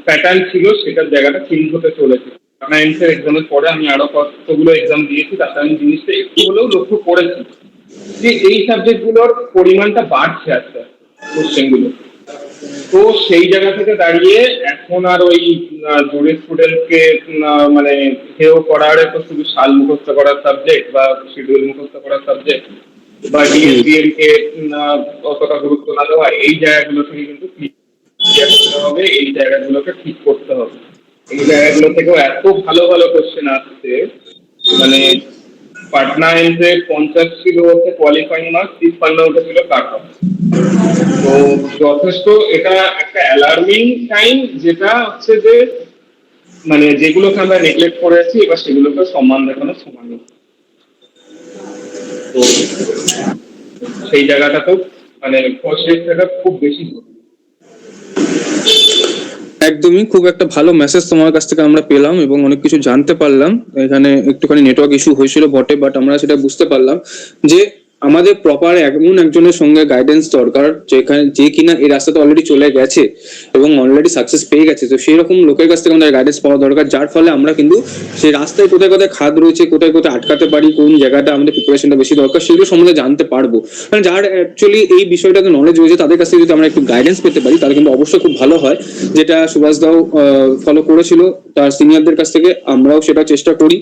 প্যাটার্ন ছিল সেটার জায়গাটা চেঞ্জ হতে চলেছে। সায়েন্সের এক্সামের পরে আমি আরো কতগুলো এক্সাম দিয়েছি, তাতে আমি জিনিসটা একটু হলেও লক্ষ্য করেছি যে এই সাবজেক্টগুলোর পরিমাণটা বাড়ছে আস্তে আস্তে কোশ্চেনগুলো। তো সেই জায়গা থেকে দাঁড়িয়ে এখন আর ওই জুরি স্টুডেন্টকে মানে হেও করার তো শুধু সাল মুখস্থ করার সাবজেক্ট বা শিডিউল মুখস্থ করার সাবজেক্ট বা ডিএসবিএম কে অতটা গুরুত্ব না দেওয়া, এই জায়গাগুলো থেকে কিন্তু ক্লিয়ার করতে হবে, এই জায়গাগুলোকে ঠিক করতে হবে। এই জায়গাগুলো থেকেও এত ভালো ভালো কোশ্চেন আসছে, মানে পাটনা এমসে 50 ছিল হচ্ছে কোয়ালিফাইং মার্কস, 53 উঠেছিল কাট অফ। তো যথেষ্ট এটা একটা অ্যালার্মিং টাইম, যেটা হচ্ছে যে মানে যেগুলোকে আমরা নেগলেক্ট করে আছি এবার সেগুলোকে সম্মান দেখানোর সময় নেই। তো সেই জায়গাটাতেও মানে কনসেপ্টটা খুব বেশি একদমই খুব একটা ভালো মেসেজ তোমার কাছ থেকে আমরা পেলাম এবং অনেক কিছু জানতে পারলাম। এখানে একটুখানি নেটওয়ার্ক ইস্যু হয়েছিল বটে, বাট আমরা সেটা বুঝতে পারলাম যে আমাদের প্রপার এমন একজনের সঙ্গে গাইডেন্স দরকার যেখানে যে কিনা এই রাস্তাতে অলরেডি চলে গেছে এবং অলরেডি সাকসেস পেয়ে গেছে। তো সেই রকম লোকের কাছ থেকে আমাদের গাইডেন্স পাওয়া দরকার, যার ফলে আমরা কিন্তু সেই রাস্তায় কোথায় কোথায় খাদ রয়েছে, কোথায় কোথায় আটকাতে পারি, কোন জায়গাটা আমাদের প্রিপারেশনটা বেশি দরকার সেগুলো সম্বন্ধে জানতে পারবো। কারণ যার অ্যাকচুয়ালি এই বিষয়টাতে নলেজ রয়েছে তাদের কাছ থেকে যদি আমরা একটু গাইডেন্স পেতে পারি তাহলে কিন্তু অবশ্যই খুব ভালো হয়। যেটা সুভাষ দাও ফলো করেছিল তার সিনিয়রদের কাছ থেকে, আমরাও সেটা চেষ্টা করি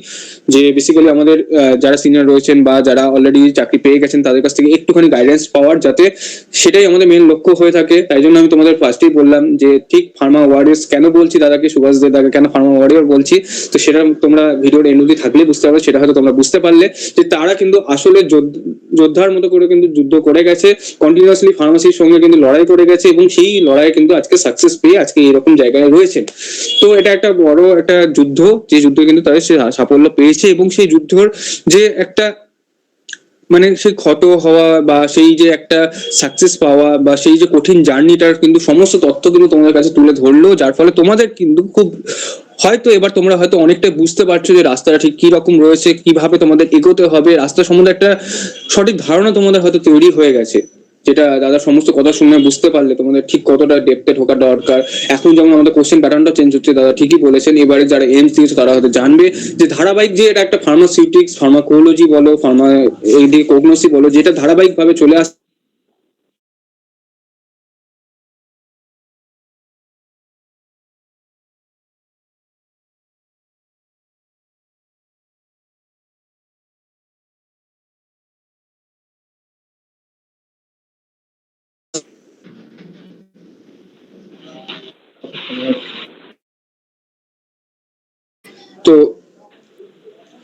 যে বেসিক্যালি আমাদের যারা সিনিয়র রয়েছেন বা যারা অলরেডি চাকরি পেয়ে গেছেন তাদের কাছ থেকে একটুখানি গাইডেন্স পাওয়ার, যাতে সেটাই আমাদের মেন লক্ষ্য হয়ে থাকে। তাই জন্য আমি তোমাদের ফার্স্টেই বললাম যে ঠিক ফার্মা ওয়ারিয়র্স কেন বলছি দাদাকে, সুভাষ দাদাকে কেন ফার্মা ওয়ারিয়র বলছি, তো সেটা তোমরা ভিডিওর এন্ড অবধি থাকলে বুঝতে পারবে। সেটা হয়তো তোমরা বুঝতে পারলে যে তারা কিন্তু আসলে যোদ্ধার মতো করে কিন্তু যুদ্ধ করে গেছে, কন্টিনিউয়াসলি ফার্মাসির সঙ্গে কিন্তু লড়াই করে গেছে এবং সেই লড়াইয়ে কিন্তু আজকে সাকসেস পেয়ে আজকে এরকম জায়গায় রয়েছে। তো এটা একটা বড় একটা যুদ্ধ, যে যুদ্ধ কিন্তু তাদের সাফল্য পেয়েছে এবং সেই যুদ্ধর যে একটা মানে সেই ক্ষত হওয়া বা সেই যে একটা সাকসেস পাওয়া বা সেই যে কঠিন জার্নিটার কিন্তু সমস্ত তথ্য কিন্তু তোমাদের কাছে তুলে ধরলো, যার ফলে তোমাদের কিন্তু খুব হয়তো এবার তোমরা হয়তো অনেকটাই বুঝতে পারছো যে রাস্তাটা ঠিক কি রকম রয়েছে, কিভাবে তোমাদের এগোতে হবে, রাস্তা সম্বন্ধে একটা সঠিক ধারণা তোমাদের হয়তো তৈরি হয়ে গেছে। যেটা দাদা সমস্ত কথা শুনে বুঝতে পারলে তোমাদের ঠিক কতটা ডেপথে ঢোকা দরকার। এখন যেমন আমাদের কোশ্চেন প্যাটার্নটা চেঞ্জ হচ্ছে, দাদা ঠিকই বলেছেন। এবারে যারা এমস দিয়েছে তারা হয়তো জানবে যে ধারাবাহিক যে এটা একটা ফার্মাসিউটিক্স, ফার্মাকোলজি বলো, এইদিকে কোগনোসি বলো, যেটা ধারাবাহিক ভাবে চলে আসছে তো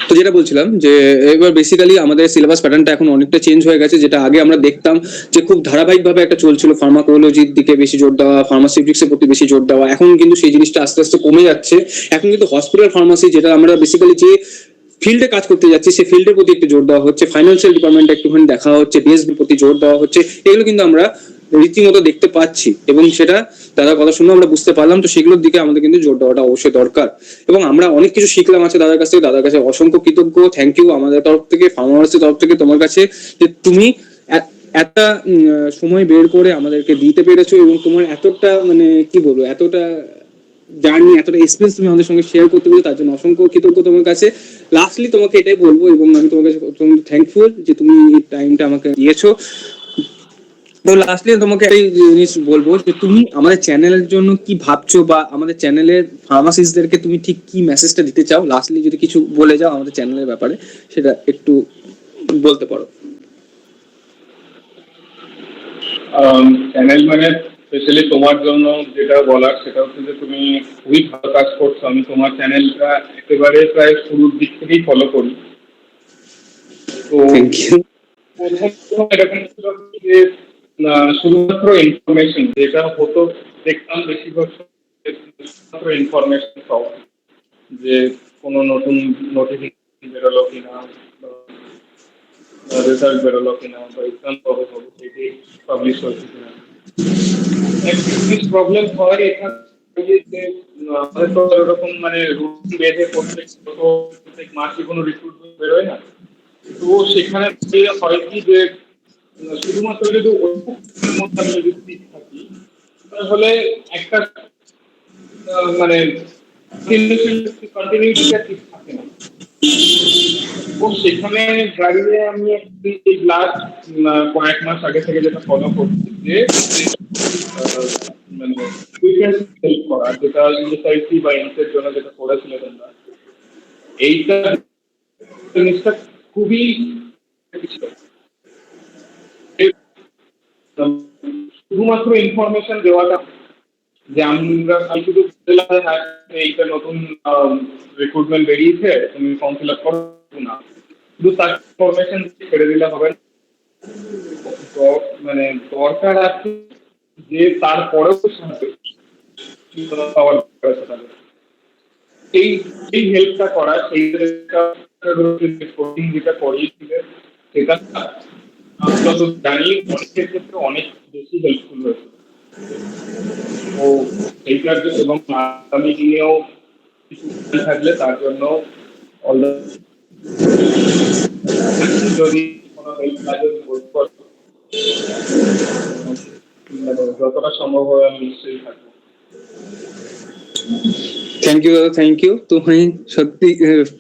তো যেটা বলছিলাম যে এবার বেসিক্যালি আমাদের সিলেবাস প্যাটার্নটা এখন অনেকটা চেঞ্জ হয়ে গেছে। যেটা আগে আমরা দেখতাম যে খুব ধারাবাহিকভাবে একটা চলছিল, ফার্মাকোলজির দিকে বেশি জোর দেওয়া, ফার্মাসিউটিক্সের প্রতি বেশি জোর দেওয়া, এখন কিন্তু সেই জিনিসটা আস্তে আস্তে কমে যাচ্ছে। এখন কিন্তু হসপিটাল ফার্মাসি, যেটা আমরা বেসিক্যালি যে ফিল্ডে কাজ করতে যাচ্ছি সেই ফিল্ডের প্রতি একটু জোর দেওয়া হচ্ছে, ফাইন্যান্সিয়াল ডিপার্টমেন্টে একটুখানি দেখা হচ্ছে, ডিএসবির প্রতি জোর দেওয়া হচ্ছে, এগুলো কিন্তু আমরা রীতিমতো দেখতে পাচ্ছি এবং সেটা দাদার কথা শুনে আমরা বুঝতে পারলাম। তো সেগুলোর দিকে আমাদের কিন্তু জোর দেওয়াটা অবশ্যই দরকার এবং আমরা অনেক কিছু শিখলাম আছে দাদার কাছ থেকে। দাদার কাছে অসংখ্য কৃতজ্ঞ, থ্যাংক ইউ আমাদের তরফ থেকে, ফার্মার্সের তরফ থেকে তোমার কাছে, যে তুমি একটা সময় বের করে আমাদেরকে দিতে পেরেছো এবং তোমার এতটা মানে কি বলবো, এতটা জার্নি, এতটা এক্সপিরিয়েন্স তুমি আমাদের সঙ্গে শেয়ার করতে পেরেছো, তার জন্য অসংখ্য কৃতজ্ঞ তোমার কাছে। লাস্টলি তোমাকে এটাই বলবো এবং আমি তোমার কাছে থ্যাঙ্কফুল যে তুমি এই টাইমটা আমাকে দিয়েছো। তো লাস্টলি তোমাকে এই জিনিস বলবো যে তুমি আমাদের চ্যানেলের জন্য কি ভাবছো বা আমাদের চ্যানেলের ফার্মাসিস্টদেরকে তুমি ঠিক কি মেসেজটা দিতে চাও, লাস্টলি যদি কিছু বলে যাও আমাদের চ্যানেলের ব্যাপারে সেটা একটু বলতে পারো। চ্যানেল মানে স্পেশালি তোমার জন্য যেটা বলার সেটা হচ্ছে যে তুমি খুবই ভালো কাজ করছো। আমি তোমার চ্যানেলটা একেবারে প্রায় শুরুর দিক থেকেই ফলো করি। তো থ্যাংক ইউ। প্রথম এরকম ছিল যে শুধুমাত্র ইনফরমেশন যেটা হতো, দেখতাম বেশিরভাগ শুধুমাত্র ইনফরমেশন পাওয়া, যে কোনো নতুন নোটিফিকেশন বেরোলো কিনা, রেজাল্ট বেরোলো কিনা, বা এক্সাম কবে হবে সেটি পাবলিশ হয়েছে কিনা। একটা জিনিস প্রবলেম হয় এখানে যে আমাদের তো এরকম মানে রুটিন বেঁধে প্রত্যেক মাসে কোনো রিক্রুটমেন্ট বেরোয় না। তো সেখানে হয় কি যে শুধুমাত্র যদি ওই মধ্যে আমি যদি ঠিক থাকি তাহলে একটা মানে কন্টিনিউটিটা ঠিক থাকে না। তো সেখানে দাঁড়িয়ে আমি এই লাস্ট কয়েক মাস আগে থেকে যেটা ফলো করছি যে মানে হেল্প করা, যেটা ইউএসআইসি বা এমসের জন্য যেটা করেছিল তোমরা, এইটা জিনিসটা খুবই শুধুমাত্র ইনফরমেশন দেওয়াটা, যে আমি শুধু বললাম হ্যাঁ এইটা নতুন রিক্রুটমেন্ট বেরিয়েছে তুমি ফর্ম ফিল আপ করো না, শুধু তার ইনফরমেশন ছেড়ে দিলে হবে না। মানে দরকার আছে যে তারপরেও এই এই হেল্পটা করা, সেই যেটা করিয়েছিলে সেটা আমি যত জানি অনেকের ক্ষেত্রে অনেক বেশি হেল্পফুল হয়েছে। তো সেইটার জন্য এবং আগামী দিনেও কিছু থাকলে তার জন্য যদি কোনো হেল্প লাগে বলতে যতটা সম্ভব হয় আমি নিশ্চয়ই থাকবো। থ্যাংক ইউ দাদা, থ্যাংক ইউ। তুমি সত্যি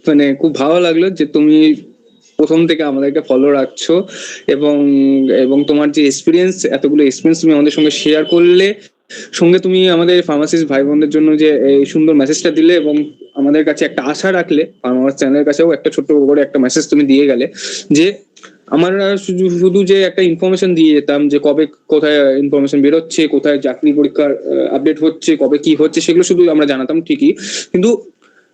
মানে খুব ভালো লাগলো যে তুমি প্রথম থেকে আমাদেরকে ফলো রাখছো এবং এবং তোমার যে এক্সপিরিয়েন্স, এতগুলো এক্সপিরিয়েন্স তুমি আমাদের সঙ্গে শেয়ার করলে, সঙ্গে তুমি আমাদের ফার্মাসিস্ট ভাই বোনদের জন্য যে এই সুন্দর মেসেজটা দিলে এবং আমাদের কাছে একটা আশা রাখলে, আমার চ্যানেলের কাছেও একটা ছোট্ট করে একটা মেসেজ তুমি দিয়ে গেলে যে আমরা শুধু শুধু যে একটা ইনফরমেশন দিয়ে যেতাম যে কবে কোথায় ইনফরমেশন বেরোচ্ছে, কোথায় চাকরি পরীক্ষার আপডেট হচ্ছে, কবে কি হচ্ছে, সেগুলো শুধু আমরা জানাতাম ঠিকই, কিন্তু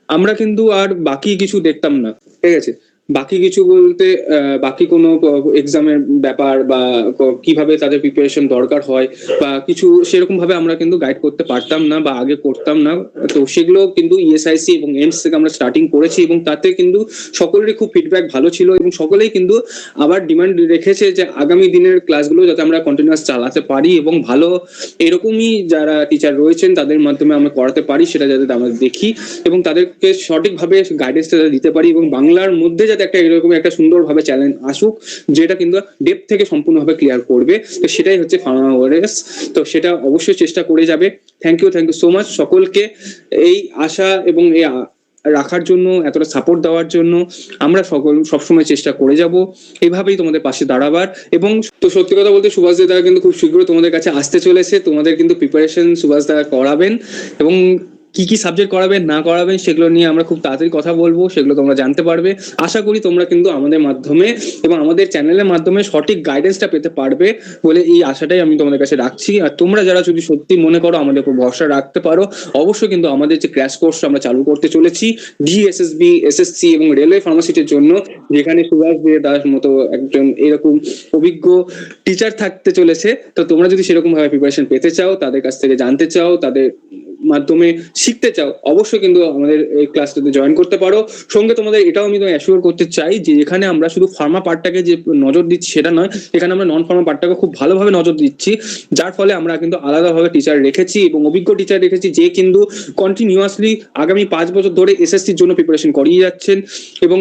আমরা কিন্তু আর বাকি কিছু দেখতাম না। ঠিক আছে, বাকি কিছু বলতে বাকি কোনো এক্সামের ব্যাপার বা কিভাবে তাদের প্রিপারেশন দরকার হয় বা কিছু সেরকম ভাবে আমরা কিন্তু গাইড করতে পারতাম না বা আগে করতাম না। তো সেগুলো কিন্তু ইএসআইসি এবং এমস থেকে আমরা স্টার্টিং করেছি এবং তাতে কিন্তু সকলেরই খুব ফিডব্যাক ভালো ছিল এবং সকলেই কিন্তু আবার ডিমান্ড রেখেছে যে আগামী দিনের ক্লাসগুলো যাতে আমরা কন্টিনিউয়াস চালাতে পারি এবং ভালো এরকমই যারা টিচার রয়েছেন তাদের মাধ্যমে আমরা করাতে পারি, সেটা যাতে আমরা দেখি এবং তাদেরকে সঠিকভাবে গাইডেন্সটা দিতে পারি এবং বাংলার মধ্যে যাতে একটা এরকম একটা সুন্দরভাবে চ্যালেঞ্জ আসুক যেটা কিন্তু ডেপ থেকে সম্পূর্ণভাবে ক্লিয়ার করবে। তো সেটাই হচ্ছে ফার্মা ওয়ারেস। তো সেটা অবশ্যই চেষ্টা করে যাবে। থ্যাংক ইউ সো মাচ সকলকে এই আশা এবং এই রাখার জন্য, এতটা সাপোর্ট দেওয়ার জন্য। আমরা সকল সবসময় চেষ্টা করে যাব এইভাবেই তোমাদের পাশে দাঁড়াবার। এবং তো সত্যি কথা বলতে সুভাষ দা কিন্তু খুব শীঘ্রই তোমাদের কাছে আসতে চলেছে, তোমাদের কিন্তু প্রিপারেশন সুভাষ দা করাবেন এবং কি কি সাবজেক্ট করাবেন না করাবেন সেগুলো নিয়ে আমরা খুব তাড়াতাড়ি কথা বলবো, সেগুলো তোমরা জানতে পারবে। আশা করি তোমরা কিন্তু আমাদের মাধ্যমে এবং আমাদের চ্যানেলের মাধ্যমে সঠিক গাইডেন্সটা পেতে পারবে বলে এই আশাটাই আমি তোমাদের কাছে রাখছি। আর তোমরা যারা যদি সত্যি মনে করো আমাদের উপর ভরসা রাখতে পারো, অবশ্যই কিন্তু আমাদের যে ক্র্যাশ কোর্স আমরা চালু করতে চলেছি ডিএসএসবি, এসএসসি এবং রেলওয়ে ফার্মাসিটির জন্য, যেখানে সুভাষ দে দাস মতো একজন এরকম অভিজ্ঞ টিচার থাকতে চলেছে। তো তোমরা যদি সেরকম ভাবে প্রিপারেশন পেতে চাও, তাদের কাছ থেকে জানতে চাও, তাদের মাধ্যমে শিখতে চাও অবশ্যই কিন্তু আমাদের এই ক্লাসটাতে জয়েন করতে পারো। সঙ্গে তোমাদের এটাও আমি অ্যাসিওর করতে চাই যে এখানে আমরা শুধু ফার্মা পার্টটাকে যে নজর দিচ্ছি সেটা নয়, এখানে আমরা নন ফার্মা পার্টটাকে খুব ভালোভাবে নজর দিচ্ছি, যার ফলে আমরা কিন্তু আলাদাভাবে টিচার রেখেছি এবং অভিজ্ঞ টিচার রেখেছি যে কিন্তু কন্টিনিউয়াসলি আগামী 5 বছর ধরে এসএসসির জন্য প্রিপারেশন করিয়ে যাচ্ছেন এবং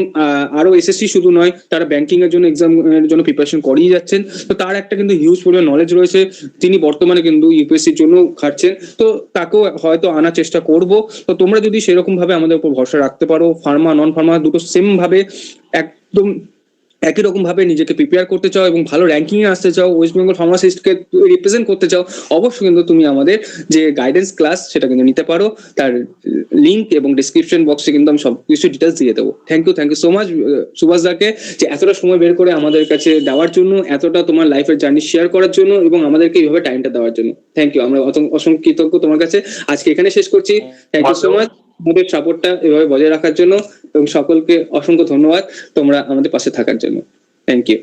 আরো এসএসসি শুধু নয়, তারা ব্যাংকিং এর জন্য এক্সাম এর জন্য প্রিপারেশন করিয়ে যাচ্ছেন। তো তার একটা কিন্তু হিউজ পরিমাণ নলেজ রয়েছে, তিনি বর্তমানে কিন্তু ইউপিএসসির জন্য খাটছেন, তো তাকেও হয়তো আনার চেষ্টা করব। তো তোমরা যদি সেরকম ভাবে আমাদের উপর ভরসা রাখতে পারো, ফার্মা নন ফার্মা দুটো সেম ভাবে একদম একই রকম ভাবে নিজেকে প্রিপেয়ার করতে চাও এবং ভালো র্যাঙ্কিং এ আসতে চাও, ওয়েস্ট বেঙ্গল ফার্মাসিস্টকে রিপ্রেজেন্ট করতে চাও, অবশ্যই কিন্তু তুমি আমাদের যে গাইডেন্স ক্লাস সেটা কিন্তু নিতে পারো। তার লিংক এবং ডিসক্রিপশন বক্সে কিন্তু আমি সব কিছু ডিটেলস দিয়ে দেবো। Thank you so much Subhash দাকে, যে এতটা সময় বের করে আমাদের কাছে দেওয়ার জন্য, এতটা তোমার লাইফের জার্নি শেয়ার করার জন্য এবং আমাদেরকে এইভাবে টাইমটা দেওয়ার জন্য। থ্যাংক ইউ, আমরা অসংখ্য কৃতজ্ঞ তোমার কাছে। আজকে এখানে শেষ করছি। থ্যাংক ইউ সো মাচ আমাদের সাপোর্টটা এভাবে বজায় রাখার জন্য এবং সকলকে অসংখ্য ধন্যবাদ তোমরা আমাদের পাশে থাকার জন্য। Thank you.